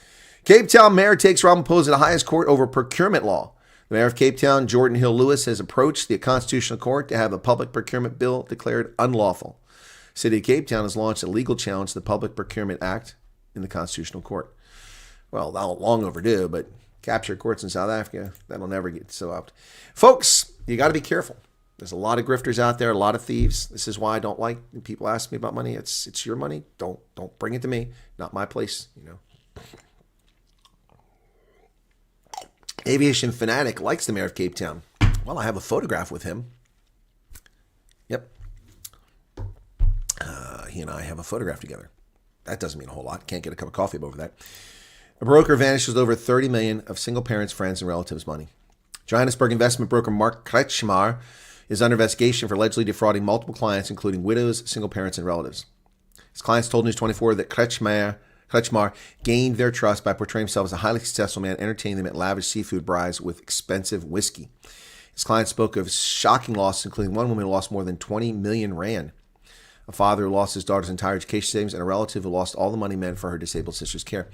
Cape Town Mayor takes Ramaphosa to the highest court over procurement law. The Mayor of Cape Town, Jordan Hill Lewis, has approached the Constitutional Court to have the public procurement bill declared unlawful. City of Cape Town has launched a legal challenge to the Public Procurement Act in the Constitutional Court. Well, not long overdue, but capture courts in South Africa, that'll never get solved. Folks, you got to be careful. There's a lot of grifters out there, a lot of thieves. This is why I don't like when people ask me about money. It's your money. Don't bring it to me. Not my place, you know. Aviation fanatic likes the Mayor of Cape Town. Well, I have a photograph with him. Yep. He and I have a photograph together. That doesn't mean a whole lot. Can't get a cup of coffee over that. A broker vanishes with over $30 million of single parents, friends, and relatives' money. Johannesburg investment broker Mark Kretschmar is under investigation for allegedly defrauding multiple clients, including widows, single parents, and relatives. His clients told News 24 that Kretschmar gained their trust by portraying himself as a highly successful man, entertaining them at lavish seafood braais with expensive whiskey. His clients spoke of shocking losses, including one woman who lost more than 20 million rand, a father who lost his daughter's entire education savings, and a relative who lost all the money meant for her disabled sister's care.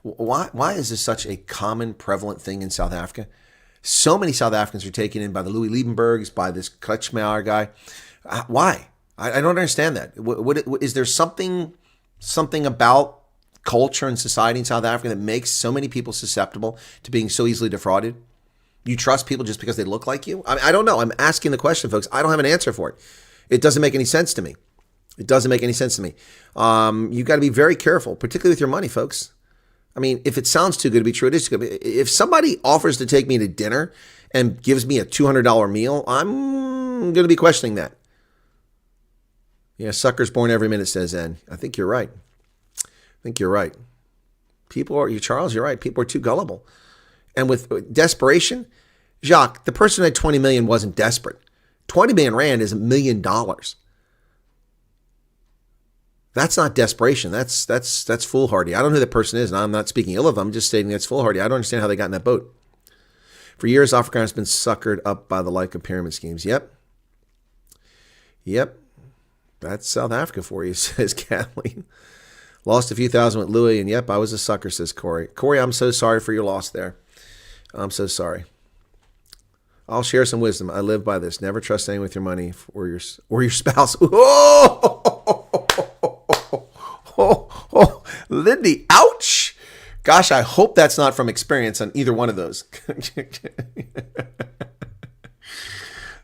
Why is this such a common, prevalent thing in South Africa? So many South Africans are taken in by the Louis Liebenbergs, by this Kretschmar guy. Why? I don't understand that. Is there something about culture and society in South Africa that makes so many people susceptible to being so easily defrauded? You trust people just because they look like you? I don't know. I'm asking the question, folks. I don't have an answer for it. It doesn't make any sense to me. It doesn't make any sense to me. You got to be very careful, particularly with your money, folks. I mean, if it sounds too good to be true, it is too good. If somebody offers to take me to dinner and gives me a $200 meal, I'm going to be questioning that. Yeah, suckers born every minute, says Zen. I think you're right. Charles, you're right. People are too gullible. And with desperation, Jacques, the person who had 20 million wasn't desperate. 20 million rand is $1 million. That's not desperation. That's foolhardy. I don't know who that person is, and I'm not speaking ill of them. I'm just stating that's foolhardy. I don't understand how they got in that boat. For years, Afrikaans has been suckered up by the like of pyramid schemes. Yep. That's South Africa for you, says Kathleen. Lost a few thousand with Louis, and yep, I was a sucker, says Corey. Corey, I'm so sorry for your loss there. I'm so sorry. I'll share some wisdom. I live by this. Never trust anyone with your money or your spouse. Oh, Lindy, ouch. Gosh, I hope that's not from experience on either one of those.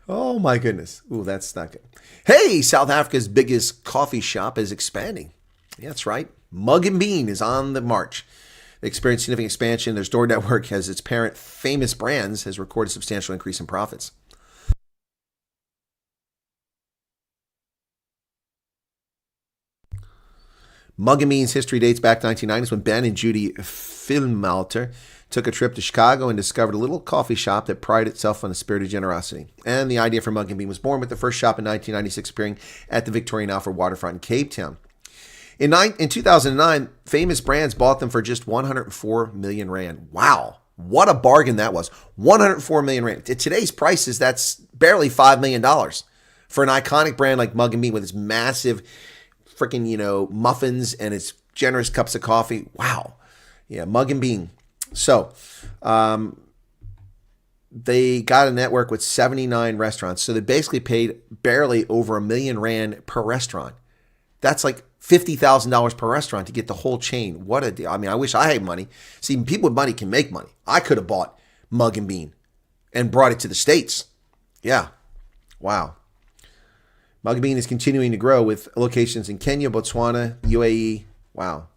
Oh, my goodness. Ooh, that's not good. Hey, South Africa's biggest coffee shop is expanding. Yeah, that's right. Mug and Bean is on the march. They experienced significant expansion. Their store network, as its parent Famous Brands, has recorded a substantial increase in profits. Mug and Bean's history dates back to 1990s when Ben and Judy Filmalter took a trip to Chicago and discovered a little coffee shop that prided itself on a spirit of generosity. And the idea for Mug and Bean was born with the first shop in 1996 appearing at the Victoria and Alfred waterfront in Cape Town. In 2009, Famous Brands bought them for just 104 million rand. Wow. What a bargain that was. 104 million rand. At today's prices, that's barely $5 million for an iconic brand like Mug and Bean with its massive freaking, muffins and its generous cups of coffee. Wow. Yeah, Mug and Bean. So, they got a network with 79 restaurants. So they basically paid barely over $1 million rand per restaurant. That's like $50,000 per restaurant to get the whole chain. What a deal. I mean, I wish I had money. See, people with money can make money. I could have bought Mug and Bean and brought it to the States. Yeah. Wow. Mug and Bean is continuing to grow with locations in Kenya, Botswana, UAE. Wow.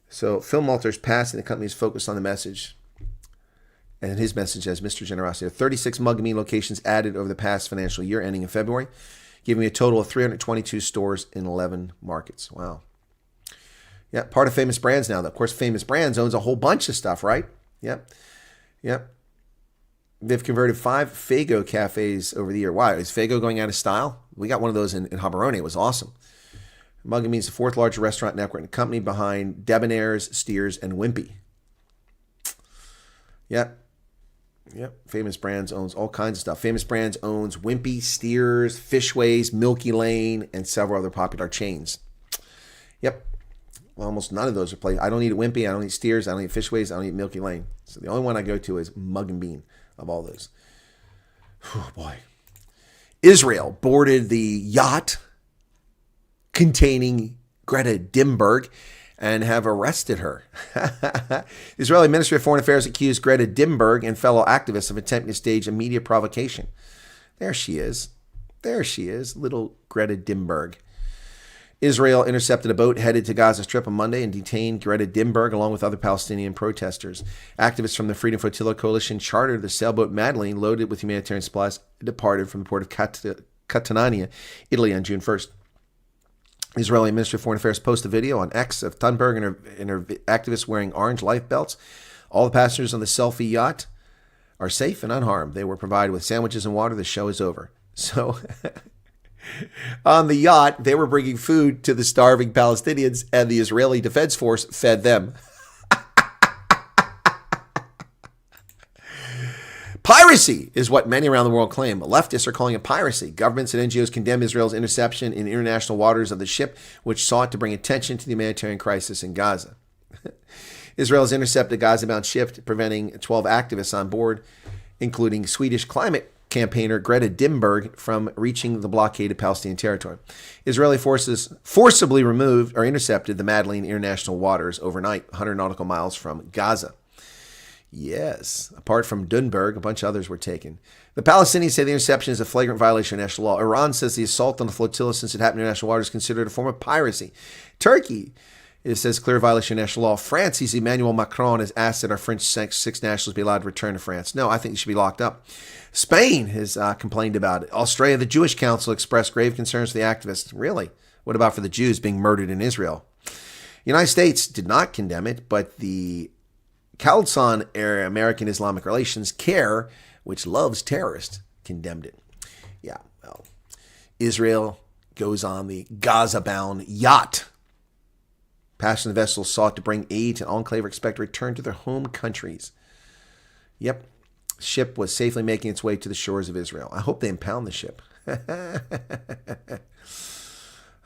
So Phil Malter's passing, the company is focused on the message. And his message as Mr. Generosity. 36 Mug and Bean locations added over the past financial year, ending in February, giving me a total of 322 stores in 11 markets. Wow. Yeah, part of Famous Brands now. Of course, Famous Brands owns a whole bunch of stuff, right? Yep. They've converted 5 Fago cafes over the year. Why? Is Fago going out of style? We got one of those in Gaborone. It was awesome. Mug and Bean is the 4th largest restaurant network in the company behind Debonair's, Steers, and Wimpy. Yep. Yep. Famous Brands owns all kinds of stuff. Famous Brands owns Wimpy, Steers, Fishways, Milky Lane, and several other popular chains. Yep. Well, almost none of those are played. I don't eat Wimpy. I don't eat Steers. I don't eat Fishways. I don't eat Milky Lane. So the only one I go to is Mug and Bean of all those. Oh, boy. Israel boarded the yacht containing Greta Thunberg and have arrested her. The Israeli Ministry of Foreign Affairs accused Greta Thunberg and fellow activists of attempting to stage a media provocation. There she is. There she is, little Greta Thunberg. Israel intercepted a boat headed to Gaza Strip on Monday and detained Greta Thunberg along with other Palestinian protesters. Activists from the Freedom Flotilla Coalition chartered the sailboat Madeleine, loaded with humanitarian supplies, departed from the port of Catania, Italy on June 1st. The Israeli Ministry of Foreign Affairs posted a video on X of Thunberg and her activists wearing orange life belts. All the passengers on the selfie yacht are safe and unharmed. They were provided with sandwiches and water. The show is over. So on the yacht, they were bringing food to the starving Palestinians, and the Israeli Defense Force fed them. Piracy is what many around the world claim. Leftists are calling it piracy. Governments and NGOs condemn Israel's interception in international waters of the ship, which sought to bring attention to the humanitarian crisis in Gaza. Israel has intercepted a Gaza-bound ship, preventing 12 activists on board, including Swedish climate campaigner Greta Thunberg, from reaching the blockaded Palestinian territory. Israeli forces forcibly removed or intercepted the Madeleine international waters overnight, 100 nautical miles from Gaza. Yes. Apart from Thunberg, a bunch of others were taken. The Palestinians say the interception is a flagrant violation of national law. Iran says the assault on the flotilla, since it happened in international waters, is considered a form of piracy. Turkey, it says, clear violation of national law. France sees Emmanuel Macron has asked that our French six nationals be allowed to return to France. No, I think they should be locked up. Spain has complained about it. Australia, the Jewish Council expressed grave concerns for the activists. Really? What about for the Jews being murdered in Israel? The United States did not condemn it, but the Khalsan American Islamic Relations, CARE, which loves terrorists, condemned it. Yeah, well, Israel goes on the Gaza-bound yacht. Passenger vessels sought to bring aid to enclave expect to return to their home countries. Yep, ship was safely making its way to the shores of Israel. I hope they impound the ship.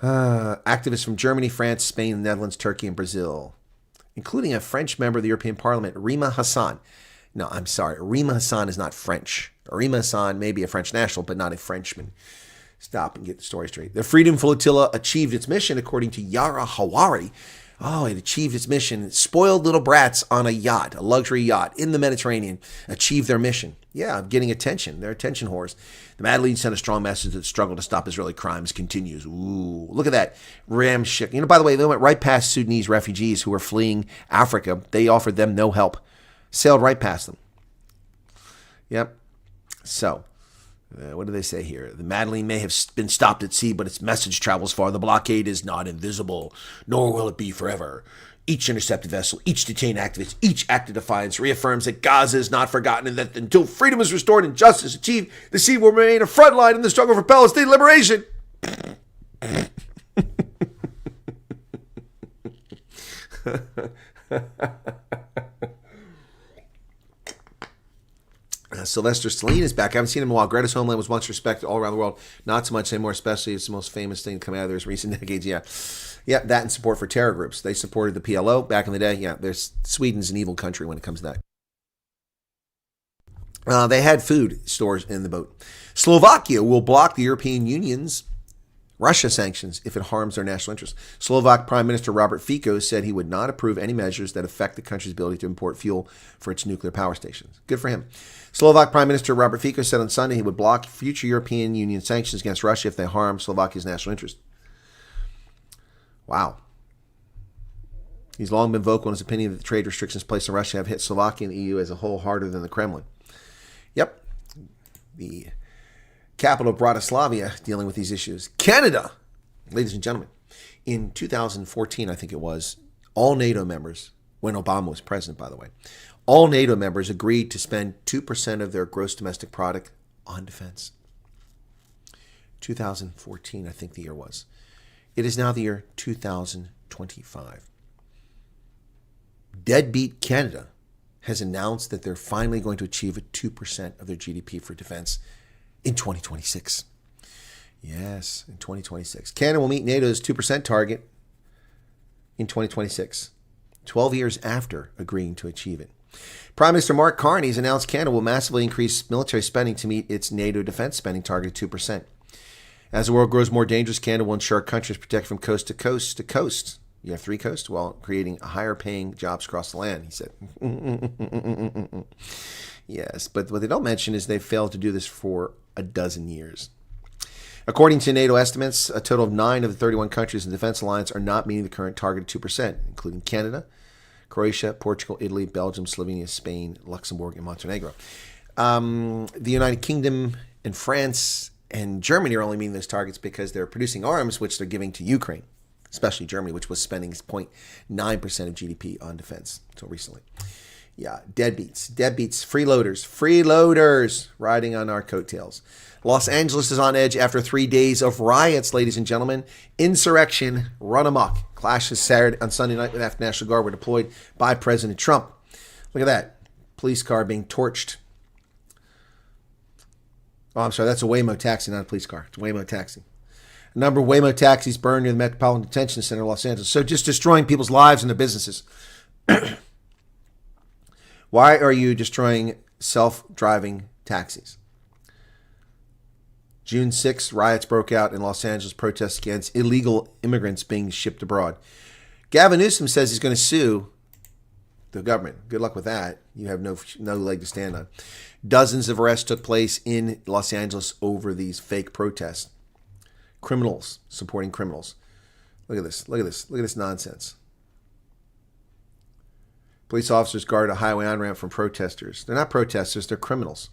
Activists from Germany, France, Spain, the Netherlands, Turkey, and Brazil, including a French member of the European Parliament, Rima Hassan. No, I'm sorry. Rima Hassan is not French. Rima Hassan may be a French national, but not a Frenchman. Stop and get the story straight. The Freedom Flotilla achieved its mission, according to Yara Hawari. Oh, it achieved its mission. Spoiled little brats on a yacht, a luxury yacht in the Mediterranean, achieved their mission. Yeah, getting attention. They're attention whores. The Madeleine sent a strong message that the struggle to stop Israeli crimes continues. Ooh, look at that. Ramshick. You know, by the way, they went right past Sudanese refugees who were fleeing Africa. They offered them no help. Sailed right past them. Yep. So, what do they say here? The Madeleine may have been stopped at sea, but its message travels far. The blockade is not invisible, nor will it be forever. Each intercepted vessel, each detained activist, each act of defiance reaffirms that Gaza is not forgotten and that until freedom is restored and justice achieved, the sea will remain a front line in the struggle for Palestinian liberation. Sylvester Stallone is back. I haven't seen him in a while. Greta's homeland was once respected all around the world. Not so much anymore, especially it's the most famous thing coming out of those recent decades. Yeah, that and support for terror groups. They supported the PLO back in the day. Yeah, Sweden's an evil country when it comes to that. They had food stores in the boat. Slovakia will block the European Union's Russia sanctions if it harms their national interests. Slovak Prime Minister Robert Fico said he would not approve any measures that affect the country's ability to import fuel for its nuclear power stations. Good for him. Slovak Prime Minister Robert Fico said on Sunday he would block future European Union sanctions against Russia if they harm Slovakia's national interest. Wow. He's long been vocal in his opinion that the trade restrictions placed on Russia have hit Slovakia and the EU as a whole harder than the Kremlin. Yep. The capital of Bratislava dealing with these issues. Canada, ladies and gentlemen, in 2014, I think it was, all NATO members, when Obama was president, by the way, all NATO members agreed to spend 2% of their gross domestic product on defense. 2014, I think the year was. It is now the year 2025. Deadbeat Canada has announced that they're finally going to achieve a 2% of their GDP for defense in 2026. Yes, in 2026. Canada will meet NATO's 2% target in 2026, 12 years after agreeing to achieve it. Prime Minister Mark Carney has announced Canada will massively increase military spending to meet its NATO defense spending target of 2%. As the world grows more dangerous, Canada will ensure countries protect from coast to coast to coast. You have 3 coasts, while creating higher paying jobs across the land, he said. Yes, but what they don't mention is they've failed to do this for a dozen years. According to NATO estimates, a total of 9 of the 31 countries in the Defense Alliance are not meeting the current target of 2%, including Canada, Croatia, Portugal, Italy, Belgium, Slovenia, Spain, Luxembourg, and Montenegro. The United Kingdom and France and Germany are only meeting those targets because they're producing arms, which they're giving to Ukraine, especially Germany, which was spending 0.9% of GDP on defense until recently. Yeah, deadbeats, freeloaders riding on our coattails. Los Angeles is on edge after 3 days of riots, ladies and gentlemen. Insurrection run amok. Clashes Saturday on Sunday night with after National Guard were deployed by President Trump. Look at that. Police car being torched. Oh, I'm sorry. That's a Waymo taxi, not a police car. It's a Waymo taxi. A number of Waymo taxis burned near the Metropolitan Detention Center of Los Angeles. So just destroying people's lives and their businesses. Why are you destroying self-driving taxis? June 6th, riots broke out in Los Angeles, protests against illegal immigrants being shipped abroad. Gavin Newsom says he's going to sue the government. Good luck with that. You have no leg to stand on. Dozens of arrests took place in Los Angeles over these fake protests. Criminals supporting criminals. Look at this. Look at this. Look at this nonsense. Police officers guard a highway on-ramp from protesters. They're not protesters. They're criminals.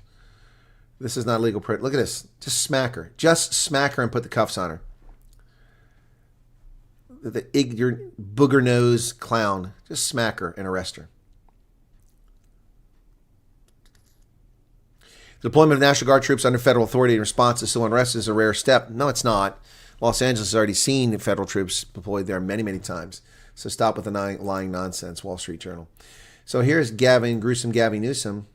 This is not legal. Look at this. Just smack her. Just smack her and put the cuffs on her. The ignorant booger nose clown. Just smack her and arrest her. The deployment of National Guard troops under federal authority in response to civil unrest is a rare step. No, it's not. Los Angeles has already seen federal troops deployed there many, many times. So stop with the lying nonsense, Wall Street Journal. So here's gruesome Gavin Newsom,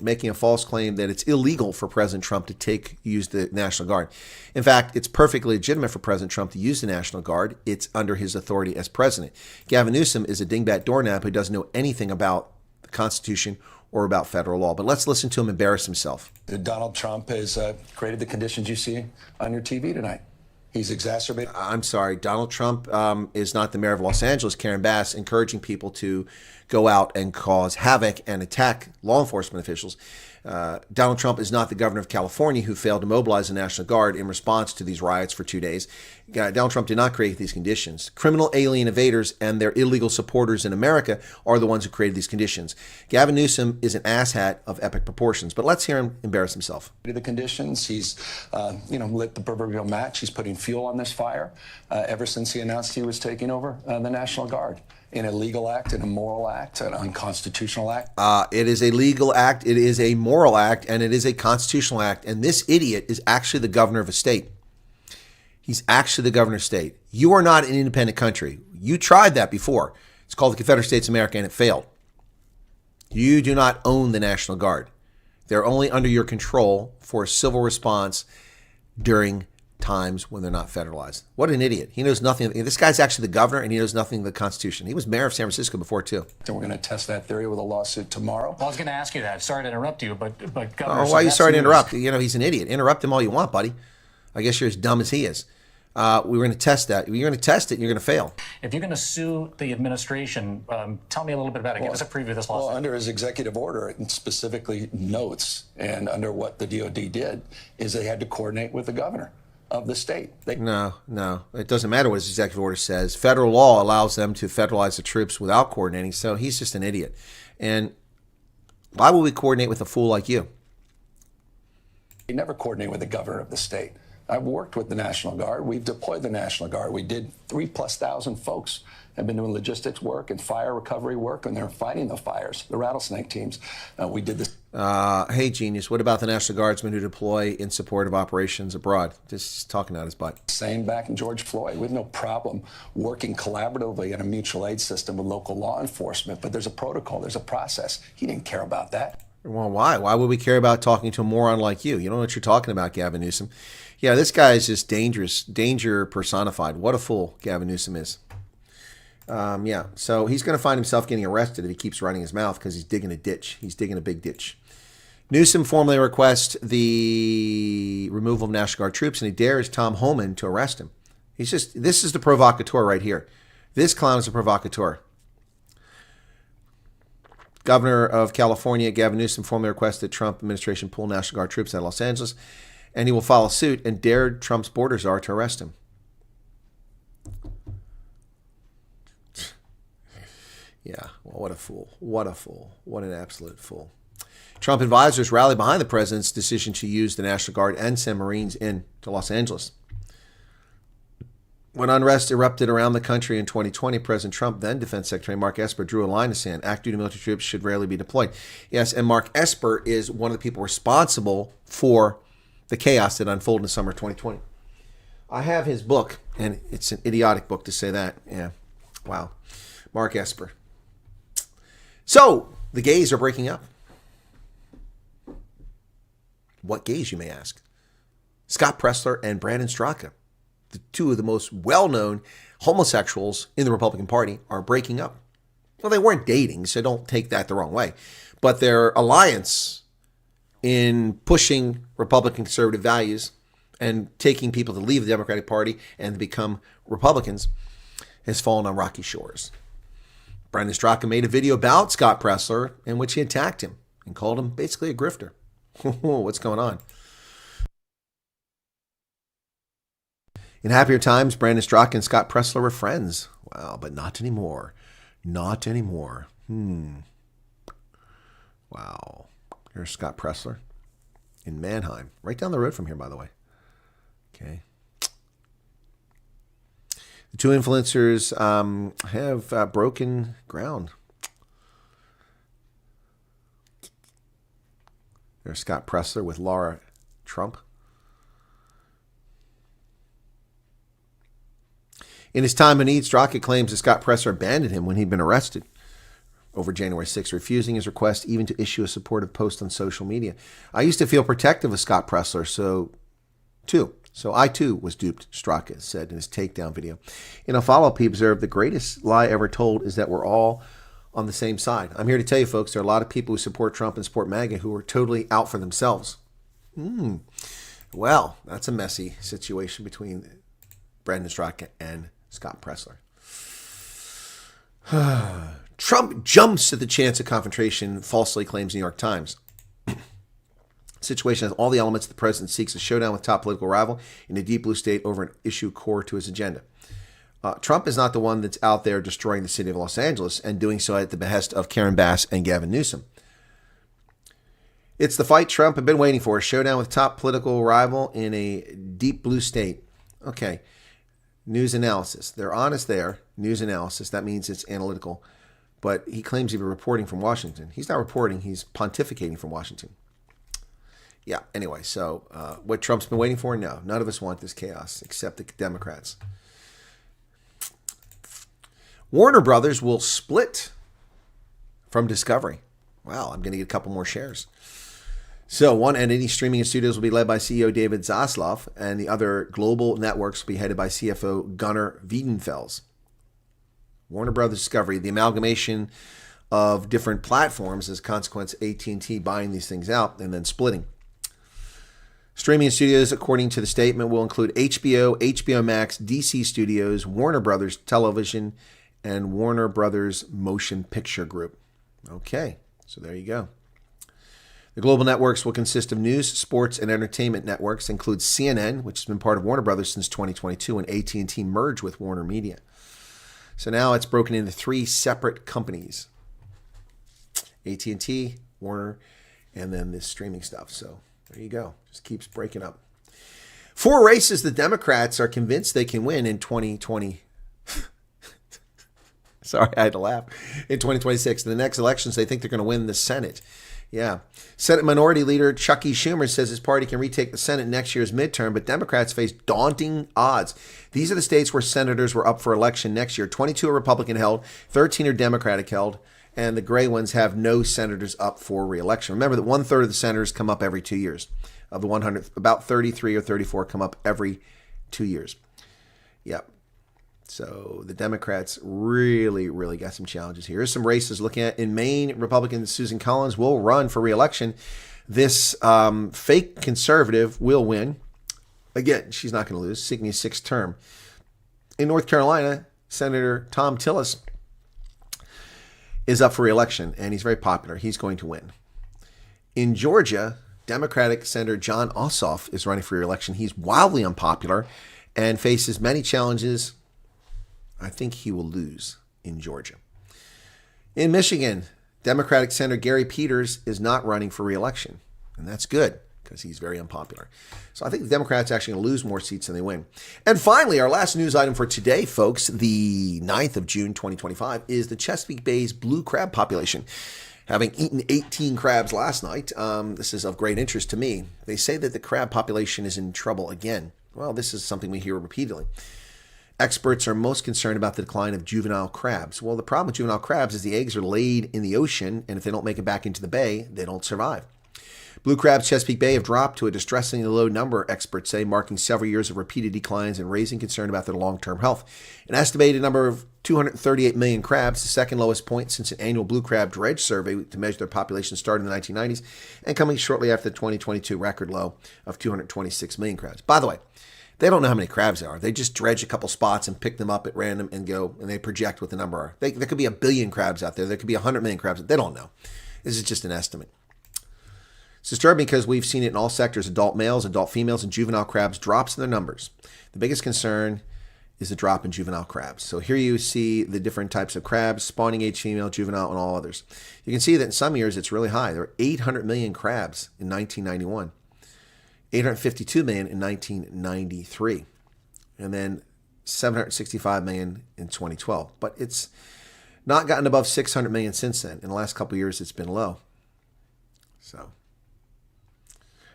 making a false claim that it's illegal for President Trump to use the National Guard. In fact, it's perfectly legitimate for President Trump to use the National Guard. It's under his authority as president. Gavin Newsom is a dingbat doornap who doesn't know anything about the Constitution or about federal law. But let's listen to him embarrass himself. Donald Trump has created the conditions you see on your TV tonight. He's exacerbated. I'm sorry. Donald Trump is not the mayor of Los Angeles, Karen Bass, encouraging people to go out and cause havoc and attack law enforcement officials. Donald Trump is not the governor of California who failed to mobilize the National Guard in response to these riots for 2 days. Donald Trump did not create these conditions. Criminal alien invaders and their illegal supporters in America are the ones who created these conditions. Gavin Newsom is an asshat of epic proportions, but let's hear him embarrass himself. The conditions, he's lit the proverbial match. He's putting fuel on this fire ever since he announced he was taking over the National Guard. An illegal act, an immoral act, an unconstitutional act. It is a legal act, it is a moral act, and it is a constitutional act. And this idiot is actually the governor of a state. He's actually the governor of a state. You are not an independent country. You tried that before. It's called the Confederate States of America, and it failed. You do not own the National Guard. They're only under your control for a civil response during times when they're not federalized. What an idiot. He knows nothing. This guy's actually the governor, and he knows nothing of the Constitution. He was mayor of San Francisco before, too. And we're going to test that theory with a lawsuit tomorrow. Well, I was going to ask you that. Sorry to interrupt you, but Governor... why are you sorry to interrupt? You know, he's an idiot. Interrupt him all you want, buddy. I guess you're as dumb as he is. We were going to test that. You're going to test it, and you're going to fail. If you're going to sue the administration, tell me a little bit about it. Give us a preview of this lawsuit. Well, under his executive order, it specifically notes, and under what the DOD did, is they had to coordinate with the governor of the state. No. It doesn't matter what his executive order says. Federal law allows them to federalize the troops without coordinating, so he's just an idiot. And why would we coordinate with a fool like you? He never coordinated with the governor of the state. I've worked with the National Guard. We've deployed the National Guard. We did 3,000+ folks have been doing logistics work and fire recovery work, and they're fighting the fires, the rattlesnake teams. We did this. Hey, genius, what about the National Guardsmen who deploy in support of operations abroad? Just talking out his butt. Same back in George Floyd. We have no problem working collaboratively in a mutual aid system with local law enforcement, but there's a protocol, there's a process. He didn't care about that. Well, why? Why would we care about talking to a moron like you? You don't know what you're talking about, Gavin Newsom. Yeah, this guy is just dangerous, danger personified. What a fool Gavin Newsom is. Yeah, so he's going to find himself getting arrested if he keeps running his mouth because he's digging a ditch. He's digging a big ditch. Newsom formally requests the removal of National Guard troops, and he dares Tom Homan to arrest him. This is the provocateur right here. This clown is a provocateur. Governor of California, Gavin Newsom, formally requested Trump administration pull National Guard troops out of Los Angeles, and he will follow suit and dared Trump's border czar to arrest him. Yeah, well, what a fool. What a fool. What an absolute fool. Trump advisors rallied behind the president's decision to use the National Guard and send Marines into Los Angeles. When unrest erupted around the country in 2020, President Trump, then Defense Secretary Mark Esper, drew a line in the sand. Active duty military troops should rarely be deployed. Yes, and Mark Esper is one of the people responsible for the chaos that unfolded in the summer of 2020. I have his book, and it's an idiotic book to say that. Yeah, wow. Mark Esper. So, the gays are breaking up. What gays, you may ask? Scott Presler and Brandon Straka, the two of the most well-known homosexuals in the Republican Party, are breaking up. Well, they weren't dating, so don't take that the wrong way. But their alliance in pushing Republican conservative values and taking people to leave the Democratic Party and to become Republicans has fallen on rocky shores. Brandon Straka made a video about Scott Presler in which he attacked him and called him basically a grifter. What's going on? In happier times, Brandon Straka and Scott Presler were friends. Wow, but not anymore. Not anymore. Wow. Here's Scott Presler in Mannheim. Right down the road from here, by the way. Okay. The two influencers have broken ground. There's Scott Presler with Laura Trump. In his time of need, Straka claims that Scott Presler abandoned him when he'd been arrested over January 6th, refusing his request even to issue a supportive post on social media. I used to feel protective of Scott Presler, so I too was duped, Straka said in his takedown video. In a follow-up, he observed, the greatest lie ever told is that we're all on the same side. I'm here to tell you, folks, there are a lot of people who support Trump and support MAGA who are totally out for themselves. Well, that's a messy situation between Brandon Straka and Scott Presler. Trump jumps at the chance of confrontation, falsely claims New York Times. Situation has all the elements the president seeks a showdown with top political rival in a deep blue state over an issue core to his agenda. Trump is not the one that's out there destroying the city of Los Angeles and doing so at the behest of Karen Bass and Gavin Newsom. It's the fight Trump had been waiting for, a showdown with top political rival in a deep blue state. Okay, news analysis. They're honest there. News analysis. That means it's analytical. But he claims he's reporting from Washington. He's not reporting. He's pontificating from Washington. Yeah, anyway, so what Trump's been waiting for? No, none of us want this chaos except the Democrats. Warner Brothers will split from Discovery. Wow, I'm going to get a couple more shares. So one entity, streaming and studios, will be led by CEO David Zaslav, and the other global networks will be headed by CFO Gunnar Wiedenfels. Warner Brothers Discovery, the amalgamation of different platforms as a consequence, AT&T buying these things out and then splitting. Streaming studios, according to the statement, will include HBO, HBO Max, DC Studios, Warner Brothers Television, and Warner Brothers Motion Picture Group. Okay, so there you go. The global networks will consist of news, sports, and entertainment networks, include CNN, which has been part of Warner Brothers since 2022, when AT&T merged with Warner Media. So now it's broken into three separate companies. AT&T, Warner, and then this streaming stuff. So there you go. Just keeps breaking up. 4 races the Democrats are convinced they can win in 2020. Sorry, I had to laugh. In 2026, in the next elections, they think they're going to win the Senate. Yeah. Senate Minority Leader Chuck E. Schumer says his party can retake the Senate next year's midterm, but Democrats face daunting odds. These are the states where senators were up for election next year. 22 are Republican held, 13 are Democratic held, and the gray ones have no senators up for re-election. Remember that 1/3 of the senators come up every 2 years. Of the 100, about 33 or 34 come up every 2 years. Yep. So the Democrats really, really got some challenges here. Here's some races looking at. In Maine, Republican Susan Collins will run for re-election. This fake conservative will win. Again, she's not going to lose, seeking a 6th term. In North Carolina, Senator Tom Tillis is up for re-election, and he's very popular. He's going to win. In Georgia, Democratic Senator John Ossoff is running for re-election. He's wildly unpopular and faces many challenges. I think he will lose in Georgia. In Michigan, Democratic Senator Gary Peters is not running for re-election, and that's good because he's very unpopular. So I think the Democrats are actually going to lose more seats than they win. And finally, our last news item for today, folks, the 9th of June, 2025, is the Chesapeake Bay's blue crab population. Having eaten 18 crabs last night, this is of great interest to me. They say that the crab population is in trouble again. Well, this is something we hear repeatedly. Experts are most concerned about the decline of juvenile crabs. Well, the problem with juvenile crabs is the eggs are laid in the ocean, and if they don't make it back into the bay, they don't survive. Blue crabs Chesapeake Bay have dropped to a distressingly low number, experts say, marking several years of repeated declines and raising concern about their long-term health. An estimated number of 238 million crabs, the second lowest point since an annual blue crab dredge survey to measure their population started in the 1990s, and coming shortly after the 2022 record low of 226 million crabs. By the way, they don't know how many crabs there are. They just dredge a couple spots and pick them up at random and go, and they project what the number are. There could be 1 billion crabs out there. There could be 100 million crabs. They don't know. This is just an estimate. It's disturbing because we've seen it in all sectors. Adult males, adult females, and juvenile crabs drops in their numbers. The biggest concern is the drop in juvenile crabs. So here you see the different types of crabs, spawning age female, juvenile, and all others. You can see that in some years it's really high. There were 800 million crabs in 1991. 852 million in 1993, and then 765 million in 2012. But it's not gotten above 600 million since then. In the last couple of years, it's been low. So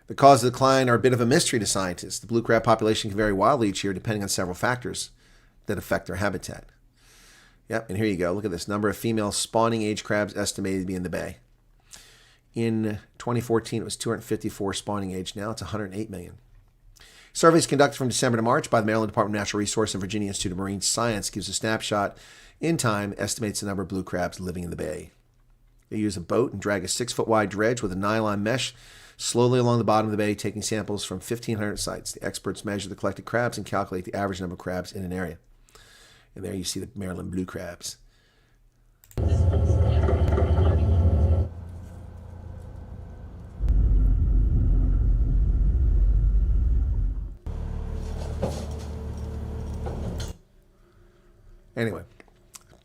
the cause of the decline are a bit of a mystery to scientists. The blue crab population can vary wildly each year depending on several factors that affect their habitat. Yep, and here you go. Look at this. Number of female spawning age crabs estimated to be in the bay. In 2014, it was 254 spawning age. Now it's 108 million. Surveys conducted from December to March by the Maryland Department of Natural Resources and Virginia Institute of Marine Science gives a snapshot in time, estimates the number of blue crabs living in the bay. They use a boat and drag a 6-foot wide dredge with a nylon mesh slowly along the bottom of the bay, taking samples from 1,500 sites. The experts measure the collected crabs and calculate the average number of crabs in an area. And there you see the Maryland blue crabs. Anyway,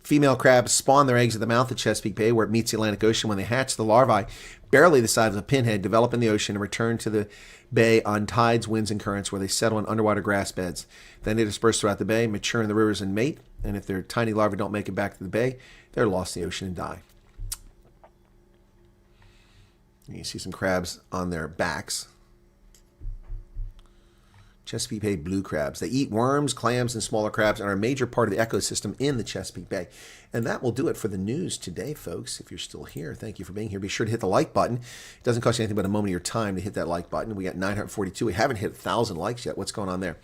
female crabs spawn their eggs at the mouth of Chesapeake Bay, where it meets the Atlantic Ocean. When they hatch, the larvae, barely the size of a pinhead, develop in the ocean and return to the bay on tides, winds, and currents, where they settle in underwater grass beds. Then they disperse throughout the bay, mature in the rivers, and mate. And if their tiny larvae don't make it back to the bay, they're lost in the ocean and die. You see some crabs on their backs. Chesapeake Bay blue crabs. They eat worms, clams, and smaller crabs and are a major part of the ecosystem in the Chesapeake Bay. And that will do it for the news today, folks. If you're still here, thank you for being here. Be sure to hit the like button. It doesn't cost you anything but a moment of your time to hit that like button. We got 942. We haven't hit 1,000 likes yet. What's going on there?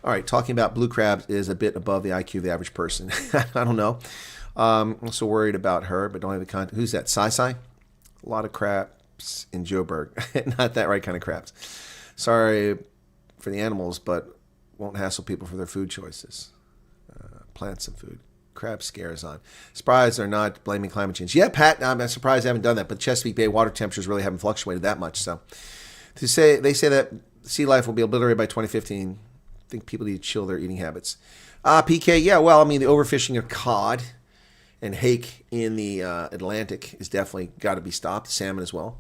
All right, talking about blue crabs is a bit above the IQ of the average person. I don't know. I'm also worried about her, but don't have the content. Who's that? Sai? A lot of crabs in Joburg. Not that right kind of crabs. Sorry for the animals, but won't hassle people for their food choices. Plant some food. Crab scares on. Surprised they're not blaming climate change. Yeah, Pat, I'm surprised they haven't done that, but Chesapeake Bay water temperatures really haven't fluctuated that much. So they say that sea life will be obliterated by 2015. I think people need to chill their eating habits. PK, yeah, well, I mean, the overfishing of cod and hake in the Atlantic is definitely got to be stopped. Salmon as well.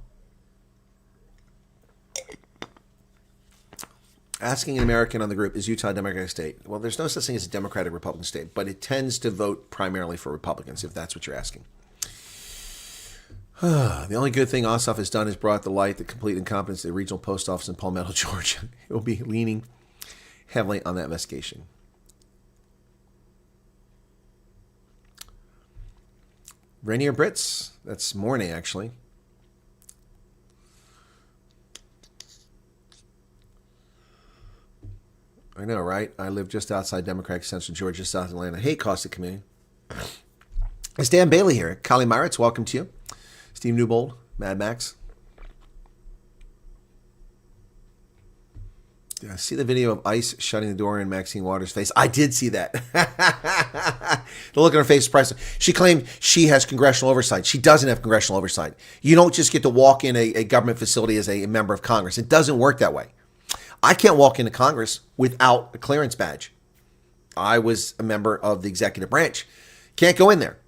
Asking an American on the group, is Utah a Democratic state? Well, there's no such thing as a Democratic Republican state, but it tends to vote primarily for Republicans, if that's what you're asking. The only good thing Ossoff has done is brought to light the complete incompetence of the regional post office in Palmetto, Georgia. It will be leaning heavily on that investigation. Rainier Brits. That's morning, actually. I know, right? I live just outside Democratic Central Georgia, South Atlanta. I hate Caustic community. It's Dan Bailey here. Kali Myritz, welcome to you. Steve Newbold, Mad Max. Yeah, see the video of ICE shutting the door in Maxine Waters' face? I did see that. The look on her face is priceless. She claimed she has congressional oversight. She doesn't have congressional oversight. You don't just get to walk in a government facility as a member of Congress. It doesn't work that way. I can't walk into Congress without a clearance badge. I was a member of the executive branch. Can't go in there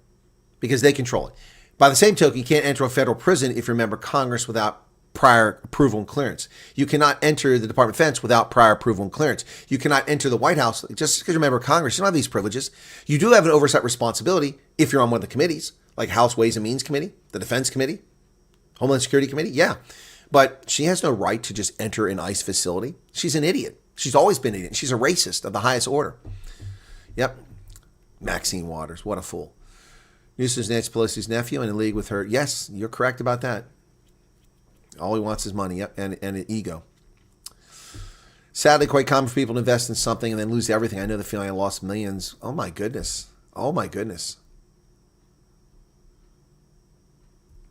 because they control it. By the same token, you can't enter a federal prison if you're a member of Congress without prior approval and clearance. You cannot enter the Department of Defense without prior approval and clearance. You cannot enter the White House just because you're a member of Congress. You don't have these privileges. You do have an oversight responsibility if you're on one of the committees, like House Ways and Means Committee, the Defense Committee, Homeland Security Committee. Yeah. But she has no right to just enter an ICE facility. She's an idiot. She's always been an idiot. She's a racist of the highest order. Yep. Maxine Waters. What a fool. Newsom's Nancy Pelosi's nephew and in league with her. Yes, you're correct about that. All he wants is money, yep, and an ego. Sadly, quite common for people to invest in something and then lose everything. I know the feeling. I lost millions. Oh, my goodness. Oh, my goodness.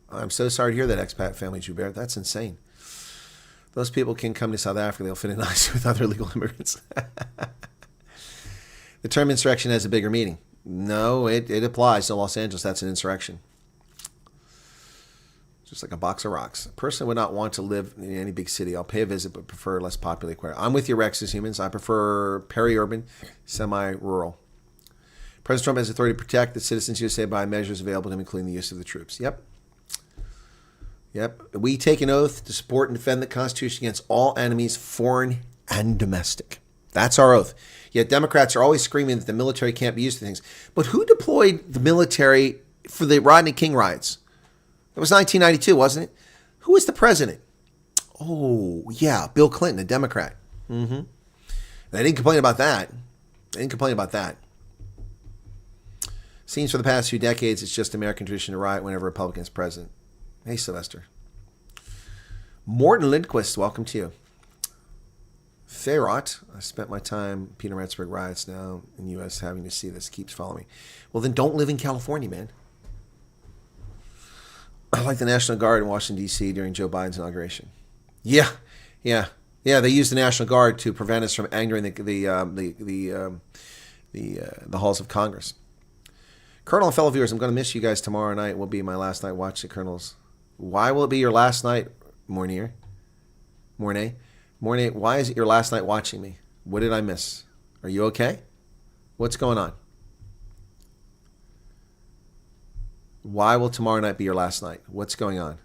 I'm so sorry to hear that, expat family, Joubert. That's insane. Those people can come to South Africa. They'll fit in nice with other illegal immigrants. The term insurrection has a bigger meaning. No, it applies to Los Angeles. That's an insurrection. Just like a box of rocks. A person would not want to live in any big city. I'll pay a visit, but prefer less populated area. I'm with you, Rex, as humans. I prefer peri-urban, semi-rural. President Trump has authority to protect the citizens of USA by measures available to him, including the use of the troops. Yep. We take an oath to support and defend the Constitution against all enemies, foreign and domestic. That's our oath. Yet Democrats are always screaming that the military can't be used for things. But who deployed the military for the Rodney King riots? It was 1992, wasn't it? Who was the president? Oh, yeah, Bill Clinton, a Democrat. They didn't complain about that. Seems for the past few decades, it's just American tradition to riot whenever a Republican is president. Hey, Sylvester. Morton Lindquist, welcome to you. Ferrot, I spent my time Peter Maritzburg riots now in the U.S. having to see this. Keeps following me. Well, then don't live in California, man. I like the National Guard in Washington, D.C. during Joe Biden's inauguration. Yeah. They used the National Guard to prevent us from angering the halls of Congress. Colonel and fellow viewers, I'm going to miss you guys tomorrow night. Will be my last night watching the Colonels. Why will it be your last night, Mornay? Why is it your last night watching me? What did I miss? Are you okay? What's going on? Why will tomorrow night be your last night? What's going on?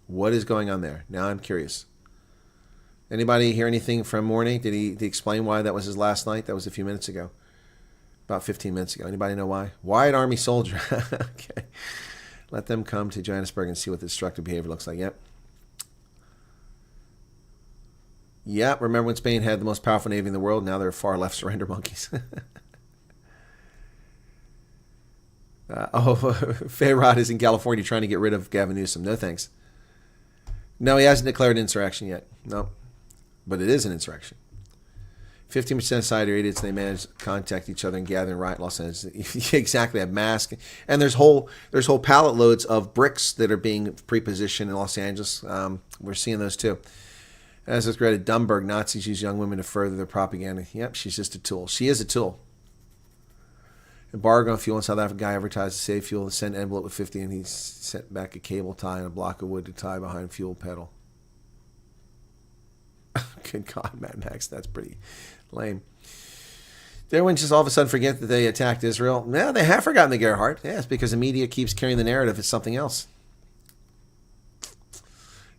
What is going on there? Now I'm curious. Anybody hear anything from Mornay? Did he explain why that was his last night? That was a few minutes ago. About 15 minutes ago. Anybody know why? Why an Army soldier? Okay. Let them come to Johannesburg and see what the destructive behavior looks like. Yep. Remember when Spain had the most powerful navy in the world? Now they're far left surrender monkeys. Fayrod is in California trying to get rid of Gavin Newsom. No thanks. No, he hasn't declared insurrection yet. No. But it is an insurrection. 15% of society are idiots. They manage to contact each other and gather and riot in Los Angeles. Exactly. Have masks. And there's whole pallet loads of bricks that are being pre-positioned in Los Angeles. We're seeing those too. As with Greta Thunberg, Nazis use young women to further their propaganda. Yep, she's just a tool. She is a tool. Embargo on fuel in South Africa. Guy advertised to save fuel. Send an envelope with 50, and he sent back a cable tie and a block of wood to tie behind fuel pedal. Good God, Mad Max, that's pretty lame. Did everyone just all of a sudden forget that they attacked Israel? No, they have forgotten the Gerhardt. Yeah, it's because the media keeps carrying the narrative. It's something else.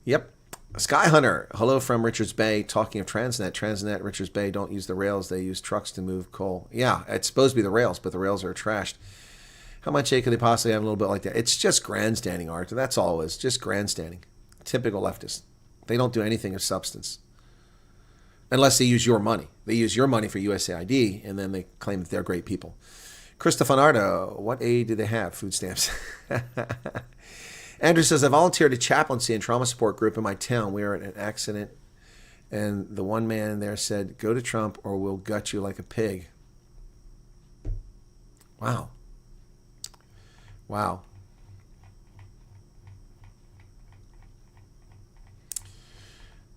Yep. Sky Hunter, hello from Richards Bay. Talking of Transnet, Richards Bay don't use the rails. They use trucks to move coal. Yeah, it's supposed to be the rails, but the rails are trashed. How much could they possibly have a little bit like that? It's just grandstanding, Art. That's all it is. Just grandstanding. Typical leftist. They don't do anything of substance. Unless they use your money. They use your money for USAID, and then they claim that they're great people. Christopher Nardo, what aid do they have? Food stamps. Andrew says, I volunteered at chaplaincy and trauma support group in my town. We were in an accident, and the one man there said, go to Trump or we'll gut you like a pig. Wow. Wow.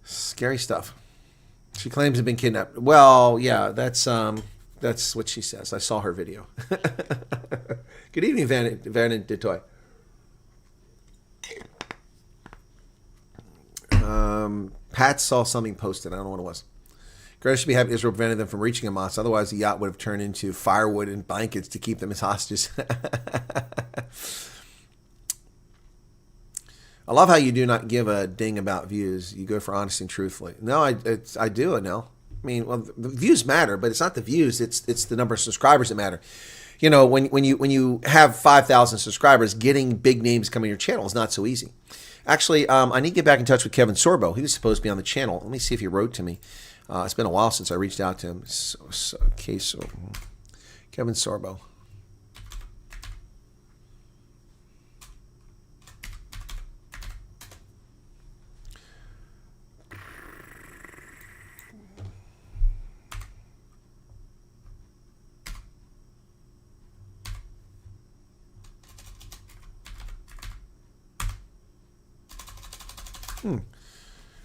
Scary stuff. She claims to have been kidnapped. Well, yeah, that's what she says. I saw her video. Good evening, Van Detoy. Pat saw something posted. I don't know what it was. Greta should be happy Israel prevented them from reaching Hamas. Otherwise, the yacht would have turned into firewood and blankets to keep them as hostages. I love how you do not give a ding about views. You go for honesty and truthfully. No, I do, Anil. I mean, well, the views matter, but it's not the views. It's the number of subscribers that matter. You know, when you have 5,000 subscribers, getting big names coming to your channel is not so easy. Actually, I need to get back in touch with Kevin Sorbo. He was supposed to be on the channel. Let me see if he wrote to me. It's been a while since I reached out to him. Kevin Sorbo.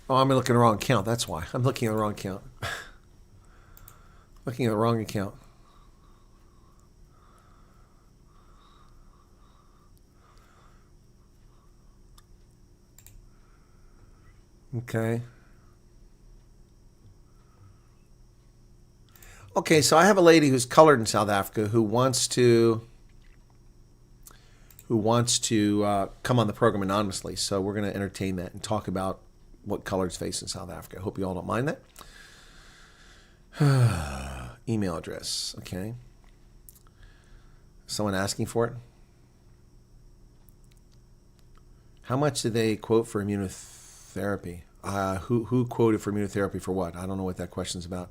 Oh, I'm looking at the wrong account. That's why. I'm looking at the wrong account. Looking at the wrong account. Okay. Okay, so I have a lady who's colored in South Africa who wants to come on the program anonymously. So we're going to entertain that and talk about what colors face in South Africa. I hope you all don't mind that. Email address, okay. Someone asking for it? How much did they quote for immunotherapy? Who quoted for immunotherapy for what? I don't know what that question's about.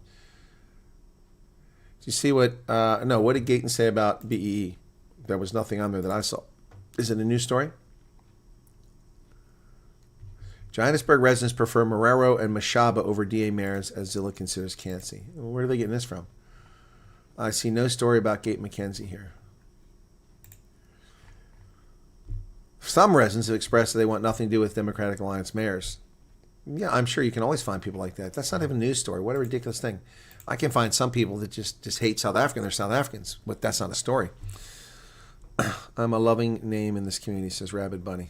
Do you see what, what did Gayton say about BEE? There was nothing on there that I saw. Is it a news story? Johannesburg residents prefer Marrero and Mashaba over DA mayors as Zilla considers Kansi. Where are they getting this from? I see no story about Gate McKenzie here. Some residents have expressed that they want nothing to do with Democratic Alliance mayors. Yeah, I'm sure you can always find people like that. That's not even a news story. What a ridiculous thing. I can find some people that just hate South Africa. They're South Africans, but that's not a story. I'm a loving name in this community, says Rabid Bunny.